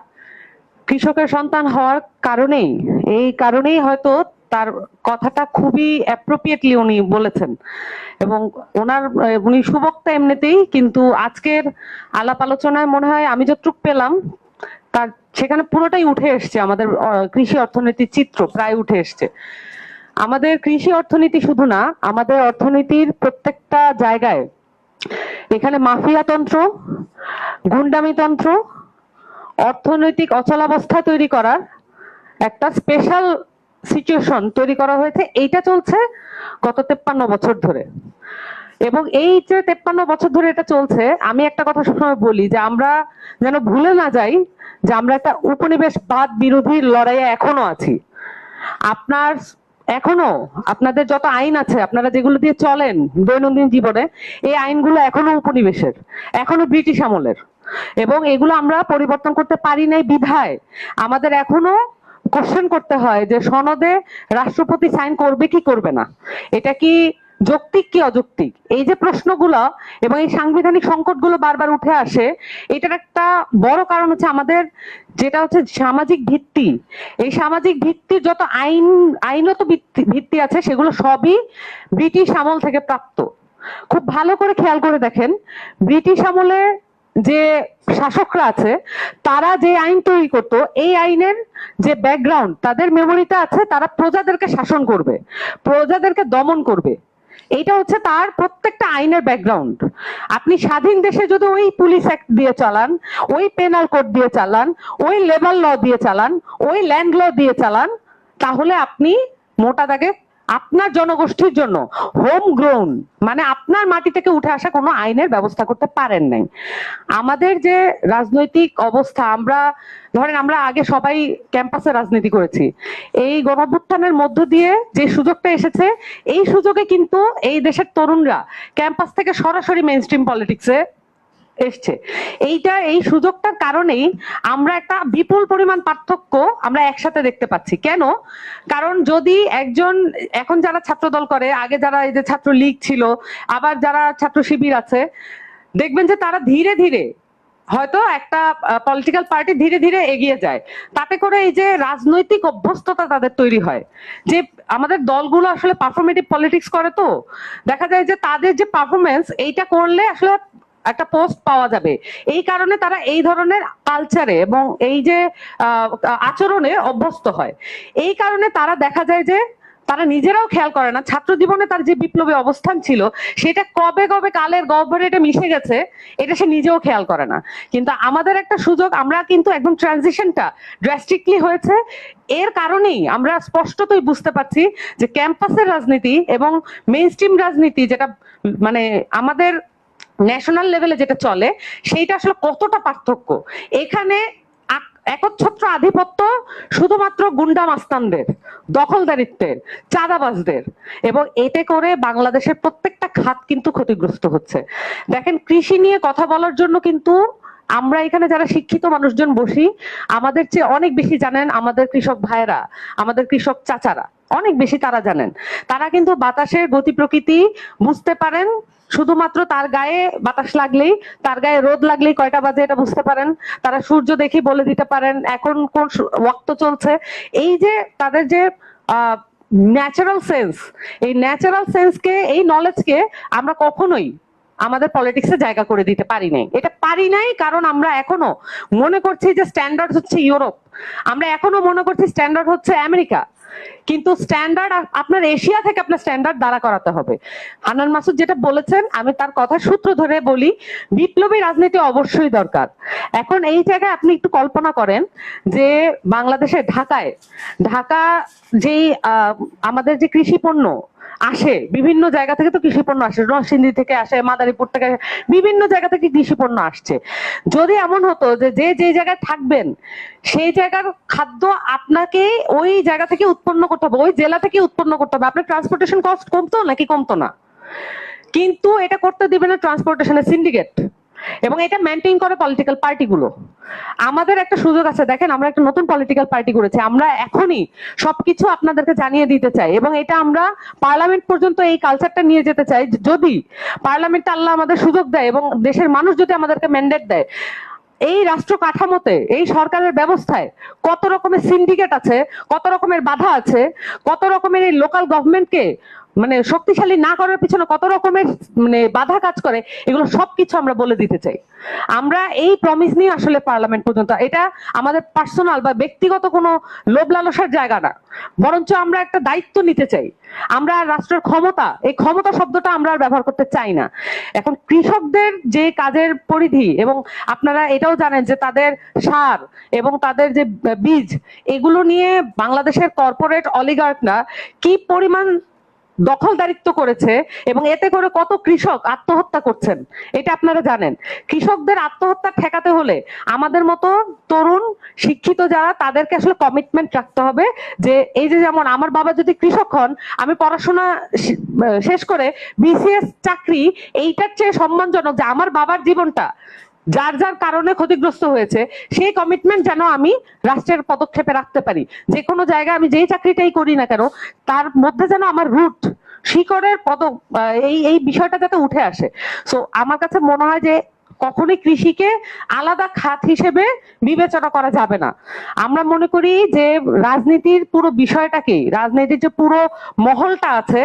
কৃষকের সন্তান হওয়ার কারণেই, এই কারণেই হয়তো তার কথাটা খুবই অ্যাপ্রোপ্রিয়েটলি উনি বলেছেন, এবং উনি সুবক্তা এমনিতেই, কিন্তু আজকের আলাপ আলোচনায় মনে হয় আমি যতটুকু পেলাম তার সেখানে পুরোটাই উঠে এসছে। আমাদের কৃষি অর্থনীতির চিত্র প্রায় উঠে এসছে। আমাদের কৃষি অর্থনীতি শুধু না, আমাদের অর্থনীতির প্রত্যেকটা জায়গায় এখানে মাফিয়াতন্ত্র, গুন্ডামিতন্ত্র, অর্থনৈতিক অচলাবস্থা তৈরি করার একটা স্পেশাল সিচুয়েশন তৈরি করা হয়েছে। এইটা চলছে গত 53 বছর ধরে, এবং এই যে 53 বছর ধরে এটা চলছে, আমি একটা কথা সবসময় বলি যে আমরা যেন ভুলে না যাই যে আমরা একটা উপনিবেশবাদ বিরোধী লড়াইয়ে এখনো আছি। এখনো আপনাদের যত আইন আছে, আপনারা যেগুলো দিয়ে চলেন দৈনন্দিন জীবনে, এই আইনগুলো এখনো উপনিবেশের, এখনো ব্রিটিশ আমলের, এবং এগুলো আমরা পরিবর্তন করতে পারি নাই বিধায় আমাদের এখনো কোশ্চেন করতে হয় যে সনদে রাষ্ট্রপতি সাইন করবে কি করবে না, এটা কি যৌক্তিক কি অযৌক্তিক। এই যে প্রশ্নগুলো এবং এই সাংবিধানিক সংকটগুলো বারবার উঠে আসে, এটার একটা বড় কারণ হচ্ছে আমাদের যেটা হচ্ছে সামাজিক ভিত্তি। এই সামাজিক ভিত্তির যত আইনত ভিত্তি আছে সেগুলো সবই ব্রিটিশ আমল থেকে প্রাপ্ত। খুব ভালো করে খেয়াল করে দেখেন, ব্রিটিশ আমলে যে শাসকরা আছে তারা যে আইন তৈরি করতো, এই আইনের যে ব্যাকগ্রাউন্ড তাদের মেমোরিতে আছে, তারা প্রজাদেরকে শাসন করবে, প্রজাদেরকে দমন করবে। এইটা হচ্ছে তার প্রত্যেকটা আইনের ব্যাকগ্রাউন্ড। আপনি স্বাধীন দেশে যদি ওই পুলিশ অ্যাক্ট দিয়ে চালান, ওই পেনাল কোড দিয়ে চালান, ওই লেবার ল দিয়ে চালান, ওই ল্যান্ড ল দিয়ে চালান, তাহলে আপনি মোটা দাগে আপনার জনগোষ্ঠীর জন্য হোম গ্রোন, মানে আপনার মাটি থেকে উঠে আসা কোনো আইনের ব্যবস্থা করতে পারেন নাই। আমাদের যে রাজনৈতিক অবস্থা, আমরা আগে সবাই ক্যাম্পাসে রাজনীতি করেছি, এই গণঅভ্যুত্থানের মধ্য দিয়ে যে সুযোগটা এসেছে, এই সুযোগে কিন্তু এই দেশের তরুণরা ক্যাম্পাস থেকে সরাসরি মেইনস্ট্রিম পলিটিক্সে এসছে। এই সুযোগটার কারণেই আমরা একটা বিপুল পরিমাণ পার্থক্য আমরা একসাথে দেখতে পাচ্ছি। কেন? কারণ যদি এখন যারা ছাত্র দল করে, আগে যারা এই যে ছাত্র লীগ ছিল, আবার যারা ছাত্র শিবির আছে, দেখবেন যে তারা ধীরে ধীরে হয়তো একটা পলিটিক্যাল পার্টি ধীরে ধীরে এগিয়ে যায়, তাতে করে এই যে রাজনৈতিক অভ্যস্ততা তাদের তৈরি হয়। যে আমাদের দলগুলো আসলে পারফরমেটিভ পলিটিক্স করে, তো দেখা যায় যে তাদের যে পারফরমেন্স, এইটা করলে আসলে একটা পোস্ট পাওয়া যাবে, এই কারণে তারা এই ধরনের কালচারে এবং এই যে আচরণে অভ্যস্ত হয়। এই কারণে তারা দেখা যায় যে তারা নিজেরাও খেয়াল করে না ছাত্র জীবনে তার যে বিপ্লবী অবস্থান ছিল সেটা কবে কবে কালের গহ্বরে এটা মিশে গেছে, এটা সে নিজেও খেয়াল করে না। কিন্তু আমাদের একটা সুযোগ, আমরা কিন্তু একদম ট্রানজিশনটা ড্রাস্টিকলি হয়েছে। এর কারণেই আমরা স্পষ্টতই বুঝতে পারছি যে ক্যাম্পাসের রাজনীতি এবং মেইনস্ট্রিম রাজনীতি, যেটা মানে আমাদের ন্যাশনাল লেভেলে যেটা চলে, সেইটা আসলে কতটা পার্থক্য। এখানে একচ্ছত্র আধিপত্য শুধুমাত্র গুন্ডা মাস্তানদের, দখলদারিত্বের, চাঁদাবাজদের, এবং এতে করে বাংলাদেশের প্রত্যেকটা খাত কিন্তু ক্ষতিগ্রস্ত হচ্ছে। দেখেন, কৃষি নিয়ে কথা বলার জন্য কিন্তু আমরা এখানে যারা শিক্ষিত মানুষজন বসি, আমাদের চেয়ে অনেক বেশি জানেন আমাদের কৃষক ভাইয়েরা, আমাদের কৃষক চাচারা অনেক বেশি তারা জানেন। তারা কিন্তু বাতাসের গতি প্রকৃতি বুঝতে পারেন, শুধুমাত্র তার গায়ে বাতাস লাগলেই, তার গায়ে রোদ লাগলেই কয়টা বাজে এটা বুঝতে পারেন। তারা সূর্য দেখে বলে দিতে পারেন এখন কোন ওয়াক্ত চলছে। এই যে তাদের যে ন্যাচারাল সেন্স, এই ন্যাচারাল সেন্সকে, এই নলেজকে আমরা কখনোই আমাদের পলিটিক্সে জায়গা করে দিতে পারি নাই। এটা পারি নাই কারণ আমরা এখনো মনে করছি যে স্ট্যান্ডার্ড হচ্ছে ইউরোপ, আমরা এখনো মনে করছি স্ট্যান্ডার্ড হচ্ছে আমেরিকা। কিন্তু স্ট্যান্ডার্ড আপনার এশিয়া থেকে আপনার স্ট্যান্ডার্ড দাঁড়া করাতে হবে। হান্নান মাসুদ যেটা বলেছেন, আমি তার কথা সূত্র ধরে বলি, বিপ্লবী রাজনীতি অবশ্যই দরকার। এখন এই জায়গায় আপনি একটু কল্পনা করেন যে বাংলাদেশের ঢাকা যেই আমাদের যে কৃষি পণ্য আসে, বিভিন্ন জায়গা থেকে তো কৃষি পণ্য আসে, নরসিংদী থেকে আসে, মাদারীপুর থেকে আসে, বিভিন্ন জায়গা থেকে কৃষি পণ্য আসছে। যদি এমন হতো যে যে জায়গায় থাকবেন সেই জায়গার খাদ্য আপনাকে ওই জায়গা থেকে উৎপন্ন করতে হবে, ওই জেলা থেকে উৎপন্ন করতে হবে, আপনার ট্রান্সপোর্টেশন কস্ট কমতো নাকি কমতো না? কিন্তু এটা করতে দিবে না ট্রান্সপোর্টেশনের সিন্ডিকেট, এবং এটা মেনটেন করে পলিটিক্যাল পার্টিগুলো। আমাদের একটা সুযোগ আছে, দেখেন আমরা একটা নতুন পলিটিক্যাল পার্টি করেছি, আমরা এখনই সবকিছু আপনাদেরকে জানিয়ে দিতে চাই, এবং এটা আমরা পার্লামেন্ট পর্যন্ত এই কালচারটা নিয়ে যেতে চাই। যদি পার্লামেন্টে আল্লাহ আমাদের সুযোগ দেয় এবং দেশের মানুষ যদি আমাদেরকে ম্যান্ডেট দেয়, এই রাষ্ট্র কাঠামোতে, এই সরকারের ব্যবস্থায় কত রকমের সিন্ডিকেট আছে, কত রকমের বাধা আছে, কত রকমের এই লোকাল গভর্নমেন্টকে মানে শক্তিশালী না করার পিছনে কত রকমের মানে বাধা কাজ করে, এগুলো সবকিছু আমরা বলে দিতে চাই। আমরা এই প্রমিস নিয়ে আসলে পার্লামেন্ট পর্যন্ত, এটা আমাদের পার্সোনাল বা ব্যক্তিগত কোনো লোভ লালসার জায়গা না, বরঞ্চ আমরা একটা দায়িত্ব নিতে চাই। আমরা রাষ্ট্রের ক্ষমতা, এই ক্ষমতা শব্দটা আমরা আর ব্যবহার করতে চাই না। এখন কৃষকদের যে কাজের পরিধি, এবং আপনারা এটাও জানেন যে তাদের সার এবং তাদের যে বীজ, এগুলো নিয়ে বাংলাদেশের কর্পোরেট অলিগার্করা কি পরিমাণ দখলদারিত্ব করেছে এবং এতে করে কত কৃষক আত্মহত্যা করছেন, এটা আপনারা জানেন। কৃষকদের আত্মহত্যা ঠেকাতে হলে আমাদের মতো তরুণ শিক্ষিত যারা, তাদেরকে আসলে কমিটমেন্ট রাখতে হবে যে এই যে যেমন আমার বাবা যদি কৃষক হন, আমি পড়াশোনা শেষ করে বিসিএস চাকরি, এইটার চেয়ে সম্মানজনক যে আমার বাবার জীবনটা যার যার কারণে ক্ষতিগ্রস্ত হয়েছে, সেই কমিটমেন্ট যেন আমি রাষ্ট্রের পদক্ষেপে রাখতে পারি। যে কোনো জায়গায় আমি যেই চাকরিটাই করি না কেন, তার মধ্যে যেন আমার রুট, শিকড়ের এই এই বিষয়টা যাতে উঠে আসে। সো আমার কাছে মনে হয় যে কখনোই কৃষিকে আলাদা খাত হিসেবে বিবেচনা করা যাবে না। আমরা মনে করি যে রাজনীতির পুরো বিষয়টাকেই, রাজনীতির যে পুরো মহলটা আছে,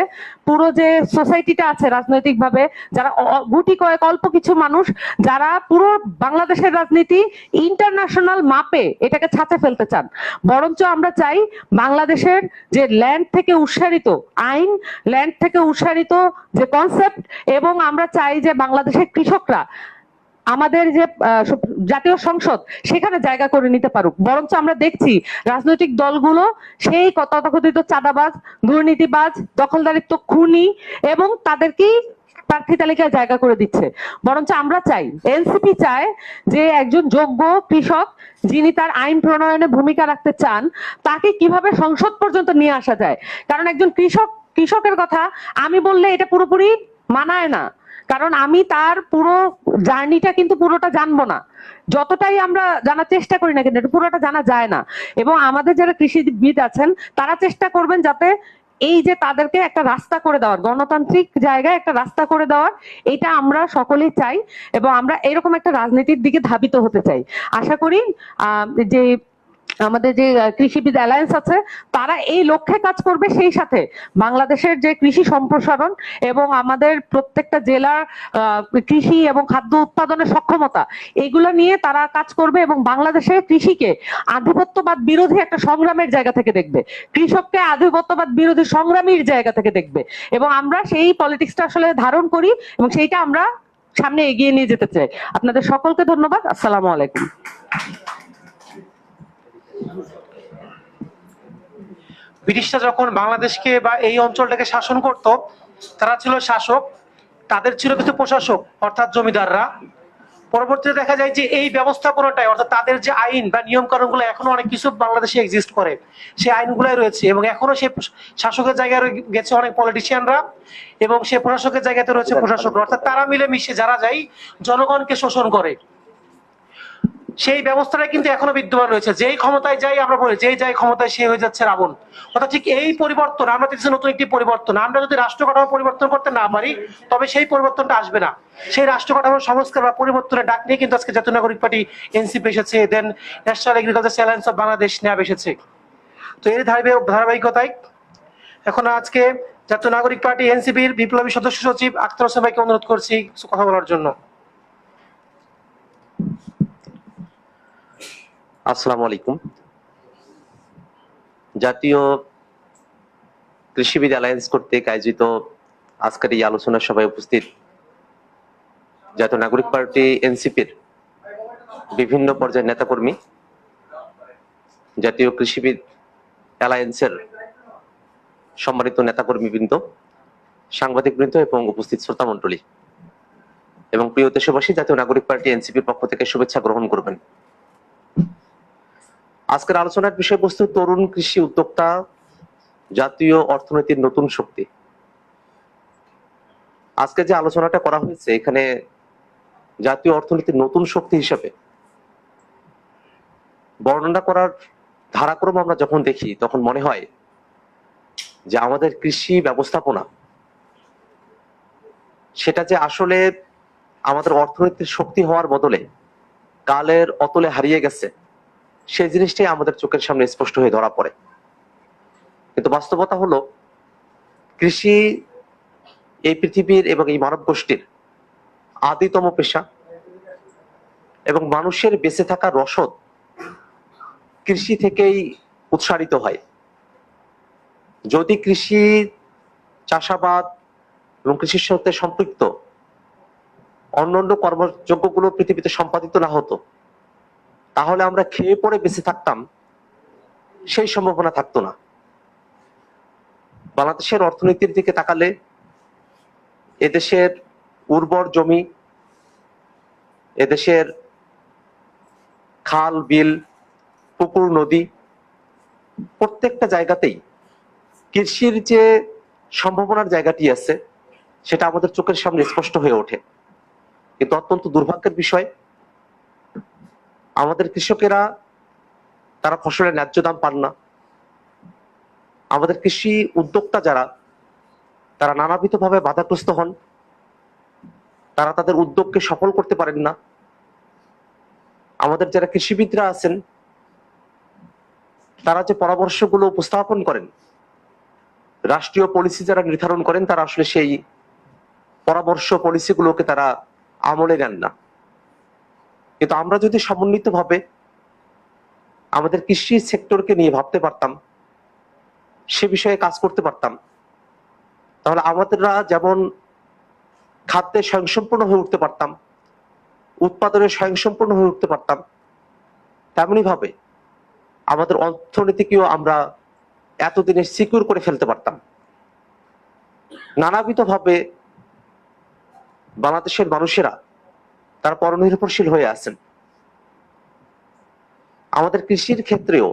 পুরো যে সোসাইটিটা আছে রাজনৈতিকভাবে, যারা গুটি কয়েক অল্প কিছু মানুষ যারা পুরো বাংলাদেশের রাজনীতি ইন্টারন্যাশনাল মাপে এটাকে ছাঁচে ফেলতে চান, বরঞ্চ আমরা চাই বাংলাদেশের যে ল্যান্ড থেকে উৎসারিত আইন, ল্যান্ড থেকে উৎসারিত যে কনসেপ্ট, এবং আমরা চাই যে বাংলাদেশের কৃষকরা আমাদের যে জাতীয় সংসদ সেখানে জায়গা করে নিতে পারুক। বরঞ্চ আমরা দেখছি রাজনৈতিক দলগুলো সেই তথাকথিত চাঁদাবাজ, দুর্নীতিবাজ, দখলদারিত্ব, খুনি এবং তাদেরকেই প্রার্থী তালিকায় জায়গা করে দিচ্ছে। বরঞ্চ আমরা চাই, এনসিপি চায় যে একজন যোগ্য কৃষক যিনি তার আইন প্রণয়নে ভূমিকা রাখতে চান, তাকে কিভাবে সংসদ পর্যন্ত নিয়ে আসা যায়। কারণ একজন কৃষকের কথা আমি বললে এটা পুরোপুরি মানায় না, কারণ আমি তার পুরো জার্নিটা কিন্তু পুরোটা জানবো না। যতটাই আমরা জানার চেষ্টা করি না কিন্তু পুরোটা জানা যায় না। এবং আমাদের যারা কৃষিবিদ আছেন তারা চেষ্টা করবেন যাতে এই যে তাদেরকে একটা রাস্তা করে দেওয়ার, গণতান্ত্রিক জায়গায় একটা রাস্তা করে দেওয়ার, এটা আমরা সকলেই চাই এবং আমরা এরকম একটা রাজনীতির দিকে ধাবিত হতে চাই। আশা করি যে আমাদের যে কৃষিবিদ অ্যালায়েন্স আছে তারা এই লক্ষ্যে কাজ করবে, সেই সাথে বাংলাদেশের যে কৃষি সম্প্রসারণ এবং আমাদের প্রত্যেকটা জেলার কৃষি এবং খাদ্য উৎপাদনের সক্ষমতা, এগুলো নিয়ে তারা কাজ করবে এবং বাংলাদেশের কৃষিকে আধিপত্যবাদ বিরোধী একটা সংগ্রামের জায়গা থেকে দেখবে, কৃষককে আধিপত্যবাদ বিরোধী সংগ্রামীর জায়গা থেকে দেখবে। এবং আমরা সেই পলিটিক্সটা আসলে ধারণ করি এবং সেইটা আমরা সামনে এগিয়ে নিয়ে যেতে চাই। আপনাদের সকলকে ধন্যবাদ। আসসালামু আলাইকুম। ব্রিটিশরা যখন বাংলাদেশকে বা এই অঞ্চলটাকে শাসন করত, তারা ছিল শাসক, তাদের ছিল কিছু প্রশাসক অর্থাৎ জমিদাররা। পরবর্তীতে দেখা যায় যে এই ব্যবস্থাপনাটাই, অর্থাৎ তাদের যে আইন বা নিয়ম কানুন গুলো এখনো অনেক কিছু বাংলাদেশে এক্সিস্ট করে, সেই আইনগুলাই রয়েছে এবং এখনো সেই শাসকের জায়গায় গেছে অনেক পলিটিশিয়ানরা এবং সেই প্রশাসকের জায়গাতে রয়েছে প্রশাসকরা, অর্থাৎ তারা মিলে মিশে যারা যাই জনগণকে শোষণ করে। সেই ব্যবস্থাটা কিন্তু এখনো বিদ্যমান রয়েছে। যেই ক্ষমতায় যাই আমরা বলি, যেই যাই ক্ষমতায় সে হয়ে যাচ্ছে রাবণ। অর্থাৎ ঠিক এই পরিবর্তন আমরা দেখছি, নতুন একটি পরিবর্তন। আমরা যদি রাষ্ট্র কাঠামো পরিবর্তন করতে না পারি তবে সেই পরিবর্তনটা আসবে না। সেই রাষ্ট্র কাঠামোর সংস্কার বা পরিবর্তনের ডাক নিয়ে কিন্তু আজকে জাতীয় নাগরিক পার্টি এনসিপি এসেছে, then National Agriculture Alliance of Bangladesh NAB এসেছে। তো এর ধারাবাহিকতায় এখন আজকে জাতীয় নাগরিক পার্টি এনসিপির বিপ্লবী সদস্য সচিব আখতার হোসেন ভাইকে অনুরোধ করছি কিছু কথা বলার জন্য। আসসালামু আলাইকুম। জাতীয় কৃষিবিদ অ্যালায়েন্স কর্তৃক আয়োজিত আজকের এই আলোচনা সভায় উপস্থিত জাতীয় নাগরিক পার্টি এনসিপির বিভিন্ন পর্যায়ের নেতাকর্মী, জাতীয় কৃষিবিদ অ্যালায়েন্সের সম্মানিত নেতাকর্মীবৃন্দ, সাংবাদিকবৃন্দ এবং উপস্থিত শ্রোতা মণ্ডলী এবং প্রিয় দেশবাসী, জাতীয় নাগরিক পার্টি এনসিপির পক্ষ থেকে শুভেচ্ছা গ্রহণ করবেন। আজকের আলোচনার বিষয়বস্তু তরুণ কৃষি উদ্যোক্তা, জাতীয় অর্থনীতির নতুন শক্তি। আজকে যে আলোচনাটা করা হয়েছে এখানে জাতীয় অর্থনীতির নতুন শক্তি হিসেবে বর্ণনা করার ধারাক্রম আমরা যখন দেখি তখন মনে হয় যে আমাদের কৃষি ব্যবস্থাপনা সেটা যে আসলে আমাদের অর্থনীতির শক্তি হওয়ার বদলে কালের অতলে হারিয়ে গেছে, সেই জিনিসটাই আমাদের চোখের সামনে স্পষ্ট হয়ে ধরা পড়ে। কিন্তু বাস্তবতা হলো কৃষি এই পৃথিবীর এবং এই মানব গোষ্ঠীর আদিতম পেশা, এবং মানুষের বেঁচে থাকার রসদ কৃষি থেকেই উৎসারিত হয়। যদি কৃষি, চাষাবাদ এবং কৃষির সাথে সম্পৃক্ত অন্যান্য কর্মযোগ্যগুলো পৃথিবীতে সম্পাদিত না হতো, তাহলে আমরা খেয়ে পড়ে বেঁচে থাকতাম, সেই সম্ভাবনা থাকতো না। বাংলাদেশের অর্থনীতির দিকে তাকালে এদেশের উর্বর জমি, এদেশের খাল, বিল, পুকুর, নদী, প্রত্যেকটা জায়গাতেই কৃষির যে সম্ভাবনার জায়গাটি আছে সেটা আমাদের চোখের সামনে স্পষ্ট হয়ে ওঠে। কিন্তু অত্যন্ত দুর্ভাগ্যের বিষয়, আমাদের কৃষকেরা তারা ফসলের ন্যায্য দাম পান না। আমাদের কৃষি উদ্যোক্তা যারা, তারা নানাবিধভাবে বাধাগ্রস্ত হন, তারা তাদের উদ্যোগকে সফল করতে পারেন না। আমাদের যারা কৃষিবিদরা আছেন, তারা যে পরামর্শগুলো উপস্থাপন করেন, রাষ্ট্রীয় পলিসি যারা নির্ধারণ করেন, তারা আসলে সেই পরামর্শ পলিসিগুলোকে তারা আমলে নেন না। কিন্তু আমরা যদি সমন্বিতভাবে আমাদের কৃষি সেক্টরকে নিয়ে ভাবতে পারতাম, সে বিষয়ে কাজ করতে পারতাম, তাহলে আমাদেররা যেমন খাদ্যে স্বয়ংসম্পূর্ণ হয়ে উঠতে পারতাম, উৎপাদনে স্বয়ংসম্পূর্ণ হয়ে উঠতে পারতাম, তেমনি ভাবে আমাদের অর্থনীতিকেও আমরা এতদিনে সিকিউর করে ফেলতে পারতাম। নানাবিধভাবে বাংলাদেশের মানুষেরা তারা পরনির্ভরশীল হয়ে আছেন। আমাদের কৃষির ক্ষেত্রেও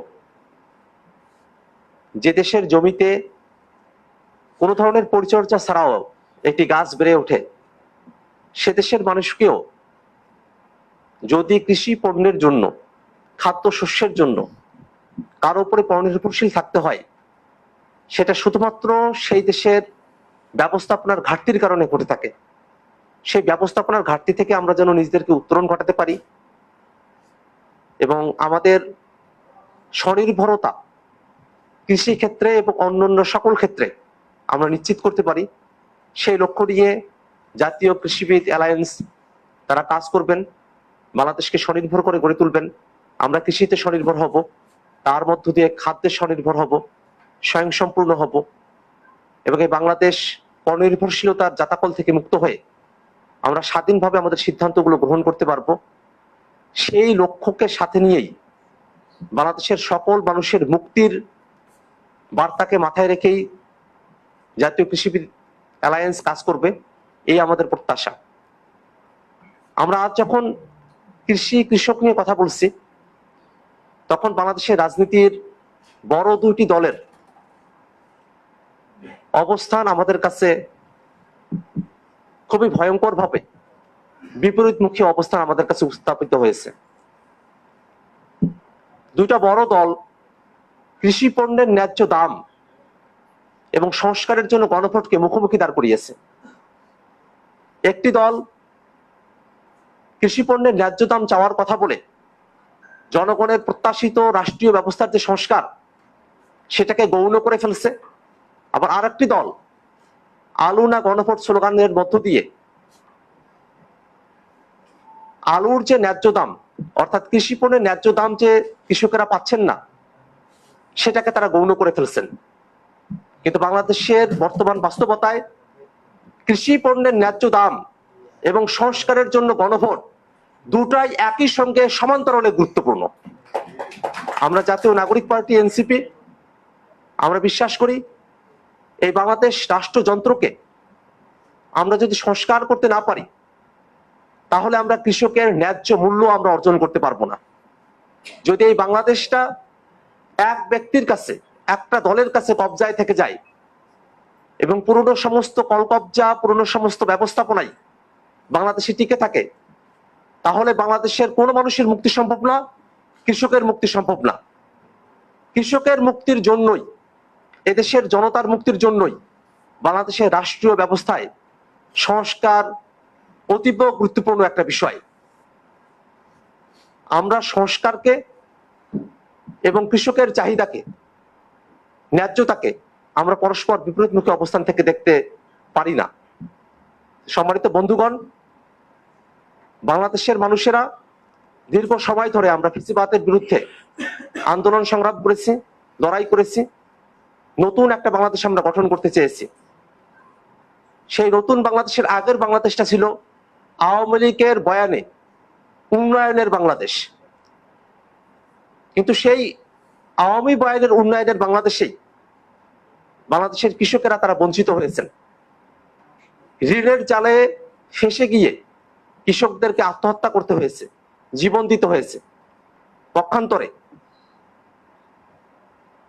যে দেশের জমিতে কোনো ধরনের পরিচর্যা ছাড়াও একটি গাছ বেড়ে ওঠে, সে দেশের মানুষকেও যদি কৃষি পণ্যের জন্য, খাদ্য শস্যের জন্য কারো উপরে পরনির্ভরশীল থাকতে হয়, সেটা শুধুমাত্র সেই দেশের ব্যবস্থাপনার ঘাটতির কারণে ঘটে থাকে। সেই ব্যবস্থাপনার ঘাটতি থেকে আমরা যেন নিজেদেরকে উত্তরণ ঘটাতে পারি এবং আমাদের স্বনির্ভরতা কৃষি ক্ষেত্রে এবং অন্যান্য সকল ক্ষেত্রে আমরা নিশ্চিত করতে পারি, সেই লক্ষ্য নিয়ে জাতীয় কৃষিবিদ অ্যালায়েন্স তারা কাজ করবেন, বাংলাদেশকে স্বনির্ভর করে গড়ে তুলবেন। আমরা কৃষিতে স্বনির্ভর হব, তার মধ্য দিয়ে খাদ্যে স্বনির্ভর হব, স্বয়ংসম্পূর্ণ হব, এবং এই বাংলাদেশ পরনির্ভরশীলতার জাতাকল থেকে মুক্ত হয়ে আমরা স্বাধীনভাবে আমাদের সিদ্ধান্তগুলো গ্রহণ করতে পারবো। সেই লক্ষ্যকে সাথে নিয়েই বাংলাদেশের সকল মানুষের মুক্তির বার্তাকে মাথায় রেখেই জাতীয় কৃষিবিদ অ্যালায়েন্স কাজ করবে, এই আমাদের প্রত্যাশা। আমরা আজ যখন কৃষক নিয়ে কথা বলছি, তখন বাংলাদেশের রাজনীতির বড় দুইটি দলের অবস্থান আমাদের কাছে খুবই ভয়ঙ্কর ভাবে বিপরীতমুখী অবস্থান আমাদের কাছে উত্থাপিত হয়েছে। দুইটা বড় দল কৃষি পণ্যের ন্যায্য দাম এবং সংস্কারের জন্য গণভোটকে মুখোমুখি দাঁড় করিয়েছে। একটি দল কৃষি পণ্যের ন্যায্য দাম চাওয়ার কথা বলে জনগণের প্রত্যাশিত রাষ্ট্রীয় ব্যবস্থার যে সংস্কার, সেটাকে গৌণ করে ফেলছে। আবার আরেকটি দল আলু না গণভোট স্লোগানের মধ্য দিয়ে আলুর যে ন্যায্য দাম, অর্থাৎ কৃষি পণ্যের ন্যায্য দাম যে কৃষকেরা পাচ্ছেন না, সেটাকে তারা গৌণ করে ফেলছেন। কিন্তু বাংলাদেশের বর্তমান বাস্তবতায় কৃষি পণ্যের ন্যায্য দাম এবং সংস্কারের জন্য গণভোট দুটাই একই সঙ্গে সমান্তরালে গুরুত্বপূর্ণ। আমরা জাতীয় নাগরিক পার্টি এনসিপি আমরা বিশ্বাস করি, এই বাংলাদেশ রাষ্ট্রযন্ত্রকে আমরা যদি সংস্কার করতে না পারি, তাহলে আমরা কৃষকের ন্যায্য মূল্য আমরা অর্জন করতে পারবো না। যদি এই বাংলাদেশটা এক ব্যক্তির কাছে, একটা দলের কাছে কবজায় থেকে যায় এবং পুরনো সমস্ত কলকবজা, পুরনো সমস্ত ব্যবস্থাপনায় বাংলাদেশে টিকে থাকে, তাহলে বাংলাদেশের কোনো মানুষের মুক্তি সম্ভব না, কৃষকের মুক্তি সম্ভব না। কৃষকের মুক্তির জন্যই, এদেশের জনতার মুক্তির জন্যই বাংলাদেশের রাষ্ট্রীয় ব্যবস্থায় সংস্কার অতীব গুরুত্বপূর্ণ একটা বিষয়। আমরা সংস্কারকে এবং কৃষকের চাহিদাকে, ন্যায্যতাকে আমরা পরস্পর বিপরীতমুখী অবস্থান থেকে দেখতে পারি না। সম্মানিত বন্ধুগণ, বাংলাদেশের মানুষেরা দীর্ঘ সময় ধরে আমরা ফ্যাসিবাদের বিরুদ্ধে আন্দোলন সংগ্রাম করেছি, লড়াই করেছি। নতুন একটা বাংলাদেশ আমরা গঠন করতে চেয়েছি। সেই নতুন বাংলাদেশের আগের বাংলাদেশটা ছিল আওয়ামী লীগের বয়ানে উন্নয়নের বাংলাদেশ। কিন্তু সেই আওয়ামী বয়ানের উন্নয়নের বাংলাদেশেই বাংলাদেশের কৃষকেরা তারা বঞ্চিত হয়েছেন। ঋণের জালে ফেঁসে গিয়ে কৃষকদেরকে আত্মহত্যা করতে হয়েছে, জীবন দিতে হয়েছে। পক্ষান্তরে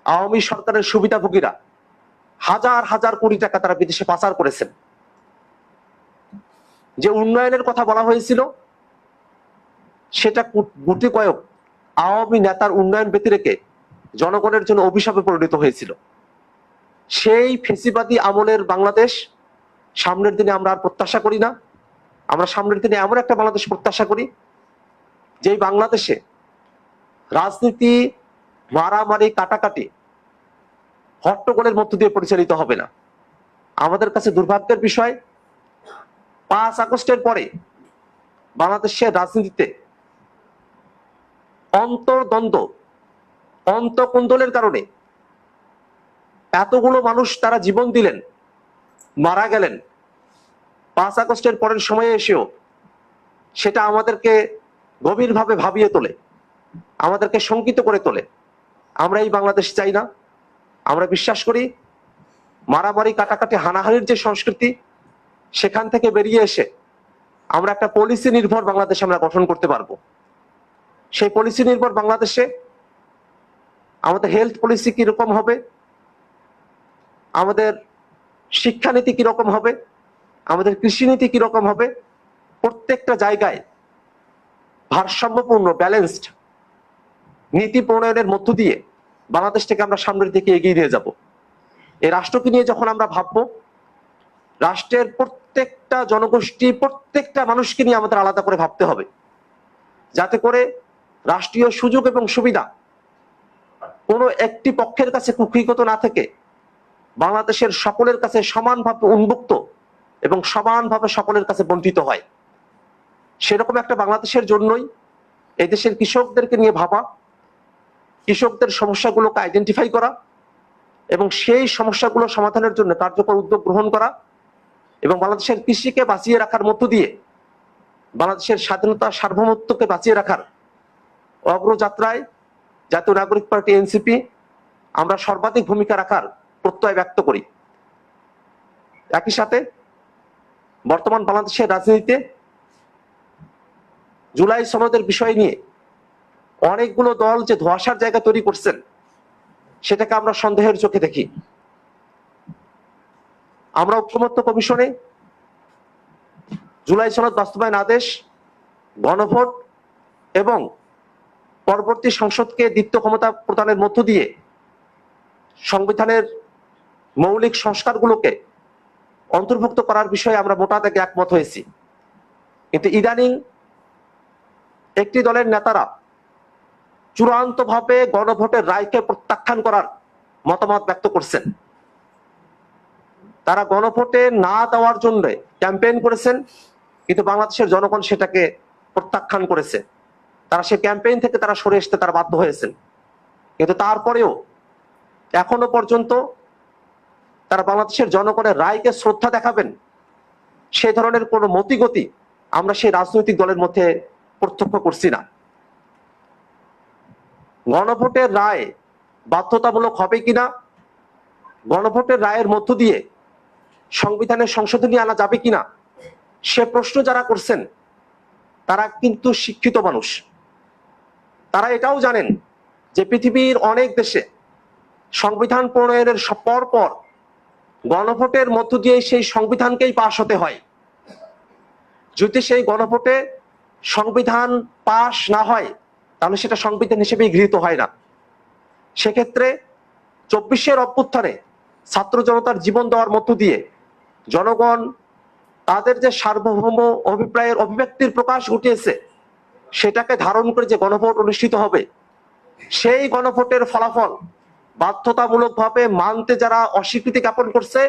আওয়ামী সরকারের সুবিধাভোগীরা হাজার হাজার কোটি টাকা তারা বিদেশে পাচার করেছেন। যে উন্নয়নের কথা বলা হয়েছিল সেটা গুটি কয়েক আওয়ামী নেতার উন্নয়ন ব্যতিরেকে জনগণের জন্য অভিশাপে পরিণত হয়েছিল। সেই ফেসিবাদী আমলের বাংলাদেশ সামনের দিনে আমরা আর প্রত্যাশা করি না। আমরা সামনের দিনে এমন একটা বাংলাদেশ প্রত্যাশা করি যেই বাংলাদেশে রাজনীতি মারামারি কাটাকাটি হট্টগোলের মধ্য দিয়ে পরিচালিত হবে না। আমাদের কাছে দুর্ভাগ্যের বিষয়, 5 আগস্টের পরে বাংলাদেশের রাজনীতিতে অন্তর্দ্বন্দ্ব, অন্তঃকোন্দলের কারণে এতগুলো মানুষ তারা জীবন দিলেন, মারা গেলেন। 5 আগস্টের পরের সময়ে এসেও সেটা আমাদেরকে গভীরভাবে ভাবিয়ে তোলে, আমাদেরকে শঙ্কিত করে তোলে। আমরা এই বাংলাদেশ চাই না। আমরা বিশ্বাস করি মারামারি কাটাকাটি হানাহানির যে সংস্কৃতি, সেখান থেকে বেরিয়ে এসে আমরা একটা পলিসি নির্ভর বাংলাদেশ আমরা গঠন করতে পারবো। সেই পলিসি নির্ভর বাংলাদেশে আমাদের হেলথ পলিসি কিরকম হবে, আমাদের শিক্ষানীতি কিরকম হবে, আমাদের কৃষিনীতি কিরকম হবে, প্রত্যেকটা জায়গায় ভারসাম্যপূর্ণ ব্যালেন্সড নীতি প্রণয়নের মধ্য দিয়ে বাংলাদেশটাকে আমরা সামনের দিকে এগিয়ে নিয়ে যাব। এই রাষ্ট্রকে নিয়ে যখন আমরা ভাববো, রাষ্ট্রের প্রত্যেকটা জনগোষ্ঠী, প্রত্যেকটা মানুষকে নিয়ে আমাদের আলাদা করে ভাবতে হবে, যাতে করে রাষ্ট্রীয় সুযোগ এবং সুবিধা কোনো একটি পক্ষের কাছে কুক্ষিগত না থেকে বাংলাদেশের সকলের কাছে সমানভাবে উন্মুক্ত এবং সমানভাবে সকলের কাছে বণ্টিত হয়। সেরকম একটা বাংলাদেশের জন্যই এই দেশের কৃষকদেরকে নিয়ে ভাবা, কৃষকদের সমস্যাগুলোকে আইডেন্টিফাই করা এবং সেই সমস্যাগুলো সমাধানের জন্য কার্যকর উদ্যোগ গ্রহণ করা এবং বাংলাদেশের কৃষিকে বাঁচিয়ে রাখার মধ্য দিয়ে বাংলাদেশের স্বাধীনতা সার্বভৌমত্বকে বাঁচিয়ে রাখার অগ্রযাত্রায় জাতীয় নাগরিক পার্টি এনসিপি আমরা সর্বাধিক ভূমিকা রাখার প্রত্যয় ব্যক্ত করি। একই সাথে বর্তমান বাংলাদেশের রাজনীতিতে জুলাই সনদের বিষয় নিয়ে অনেকগুলো দল যে ধোঁয়াশার জায়গা তৈরি করছেন, সেটাকে আমরা সন্দেহের চোখে দেখি। আমরা ঐক্যমত্য কমিশনে জুলাই সনদ বাস্তবায়ন আদেশ, গণভোট এবং পরবর্তী সংসদকে দ্বিতীয় ক্ষমতা প্রদানের মধ্য দিয়ে সংবিধানের মৌলিক সংস্কারগুলোকে অন্তর্ভুক্ত করার বিষয়ে আমরা মোটা দাগে একমত হয়েছি। কিন্তু ইদানিং একটি দলের নেতারা চূড়ান্তভাবে গণভোটের রায়কে প্রত্যাখ্যান করার মতামত ব্যক্ত করছেন। তারা গণভোটে না দেওয়ার জন্য ক্যাম্পেইন করেছেন, কিন্তু বাংলাদেশের জনগণ সেটাকে প্রত্যাখ্যান করেছে। তারা সেই ক্যাম্পেইন থেকে তারা সরে আসতে তারা বাধ্য হয়েছেন। কিন্তু তারপরেও এখনো পর্যন্ত তারা বাংলাদেশের জনগণের রায়কে শ্রদ্ধা দেখাবেন, সেই ধরনের কোনো মতিগতি আমরা সেই রাজনৈতিক দলের মধ্যে প্রত্যক্ষ করছি না। গণভোটের রায় বাধ্যতামূলক হবে কিনা, গণভোটের রায়ের মধ্য দিয়ে সংবিধানের সংশোধনী আনা যাবে কিনা, সে প্রশ্ন যারা করছেন তারা কিন্তু শিক্ষিত মানুষ। তারা এটাও জানেন যে পৃথিবীর অনেক দেশে সংবিধান প্রণয়নের পর পর গণভোটের মধ্য দিয়ে সেই সংবিধানকেই পাশ হতে হয়। যদি সেই গণভোটে সংবিধান পাশ না হয়, তাহলে সেটা সংবিধান হিসেবেই গৃহীত হয় না। সেক্ষেত্রে 24-এর অভ্যুত্থানে ছাত্র জনতার জীবন দেওয়ার মধ্য দিয়ে জনগণ তাদের যে সার্বভৌম অভিপ্রায়ের অভিব্যক্তির প্রকাশ ঘটিয়েছে, সেটাকে ধারণ করে যে গণভোট অনুষ্ঠিত হবে, সেই গণভোটের ফলাফল বাধ্যতামূলকভাবে মানতে যারা অস্বীকৃতি জ্ঞাপন করছে,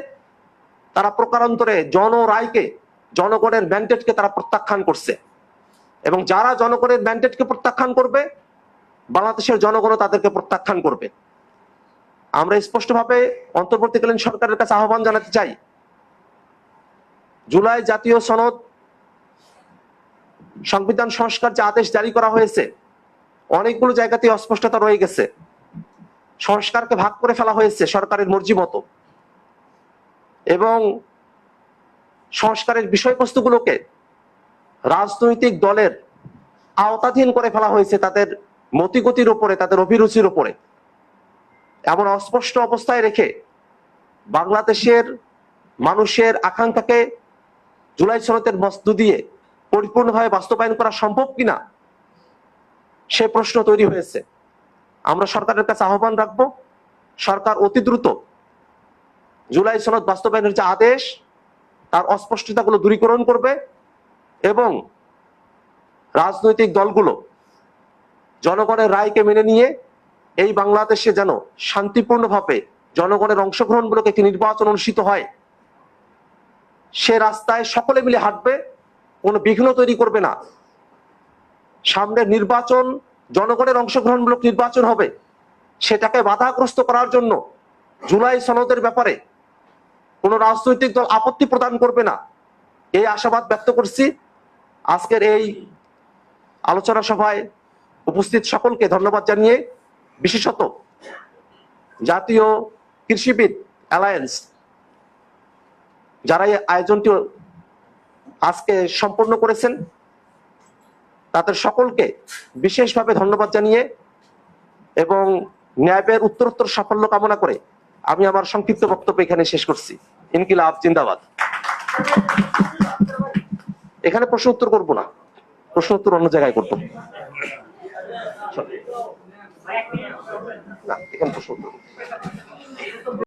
তারা প্রকারান্তরে জনরায়কে, জনগণের ম্যান্ডেটকে তারা প্রত্যাখ্যান করছে। এবং যারা জনগণের ম্যান্ডেটকে প্রত্যাখ্যান করবে, বাংলাদেশের জনগণও তাদেরকে প্রত্যাখ্যান করবে। আমরা স্পষ্টভাবে অন্তর্বর্তীকালীন সরকারের কাছে আহ্বান জানাতে চাই, জুলাই জাতীয় সনদ সংবিধান সংস্কার যে আদেশ জারি করা হয়েছে, অনেকগুলো জায়গাতে অস্পষ্টতা রয়ে গেছে। সংস্কারকে ভাগ করে ফেলা হয়েছে সরকারের মর্জি মতো, এবং সংস্কারের বিষয়বস্তুগুলোকে রাজনৈতিক দলের আওতাধীন করে ফেলা হয়েছে তাদের মতিগতির উপরে, তাদের অভিরুচির উপরে। এমন অস্পষ্ট অবস্থায় রেখে বাংলাদেশের মানুষের আকাঙ্ক্ষাকে জুলাই সনদের মধ্য দিয়ে পরিপূর্ণভাবে বাস্তবায়ন করা সম্ভব কিনা সে প্রশ্ন তৈরি হয়েছে। আমরা সরকারের কাছে আহ্বান রাখবো, সরকার অতি দ্রুত জুলাই সনদ বাস্তবায়নের যে আদেশ, তার অস্পষ্টতাগুলো দূরীকরণ করবে এবং রাজনৈতিক দলগুলো জনগণের রায়কে মেনে নিয়ে এই বাংলাদেশে যেন শান্তিপূর্ণভাবে জনগণের অংশগ্রহণমূলক একটি নির্বাচন অনুষ্ঠিত হয়, সে রাস্তায় সকলে মিলে হাঁটবে, কোনো বিঘ্ন তৈরি করবে না। সামনের নির্বাচন জনগণের অংশগ্রহণমূলক নির্বাচন হবে, সেটাকে বাধাগ্রস্ত করার জন্য জুলাই সনদের ব্যাপারে কোন রাজনৈতিক দল আপত্তি প্রদান করবে না, এই আশাবাদ ব্যক্ত করছি। আজকের এই আলোচনা সভায় উপস্থিত সকলকে ধন্যবাদ জানিয়ে, বিশেষত জাতীয় কৃষিবিদ অ্যালায়েন্স যারা এই আয়োজনটি আজকে সম্পন্ন করেছেন, তাদের সকলকে বিশেষভাবে ধন্যবাদ জানিয়ে এবং ন্যায়ের উত্তরোত্তর সাফল্য কামনা করে আমি আমার সংক্ষিপ্ত বক্তব্য এখানে শেষ করছি। ইনকিলাব জিন্দাবাদ। এখানে প্রশ্ন উত্তর করবো না, প্রশ্ন উত্তর অন্য জায়গায় করবো না, এখানে প্রশ্ন উত্তর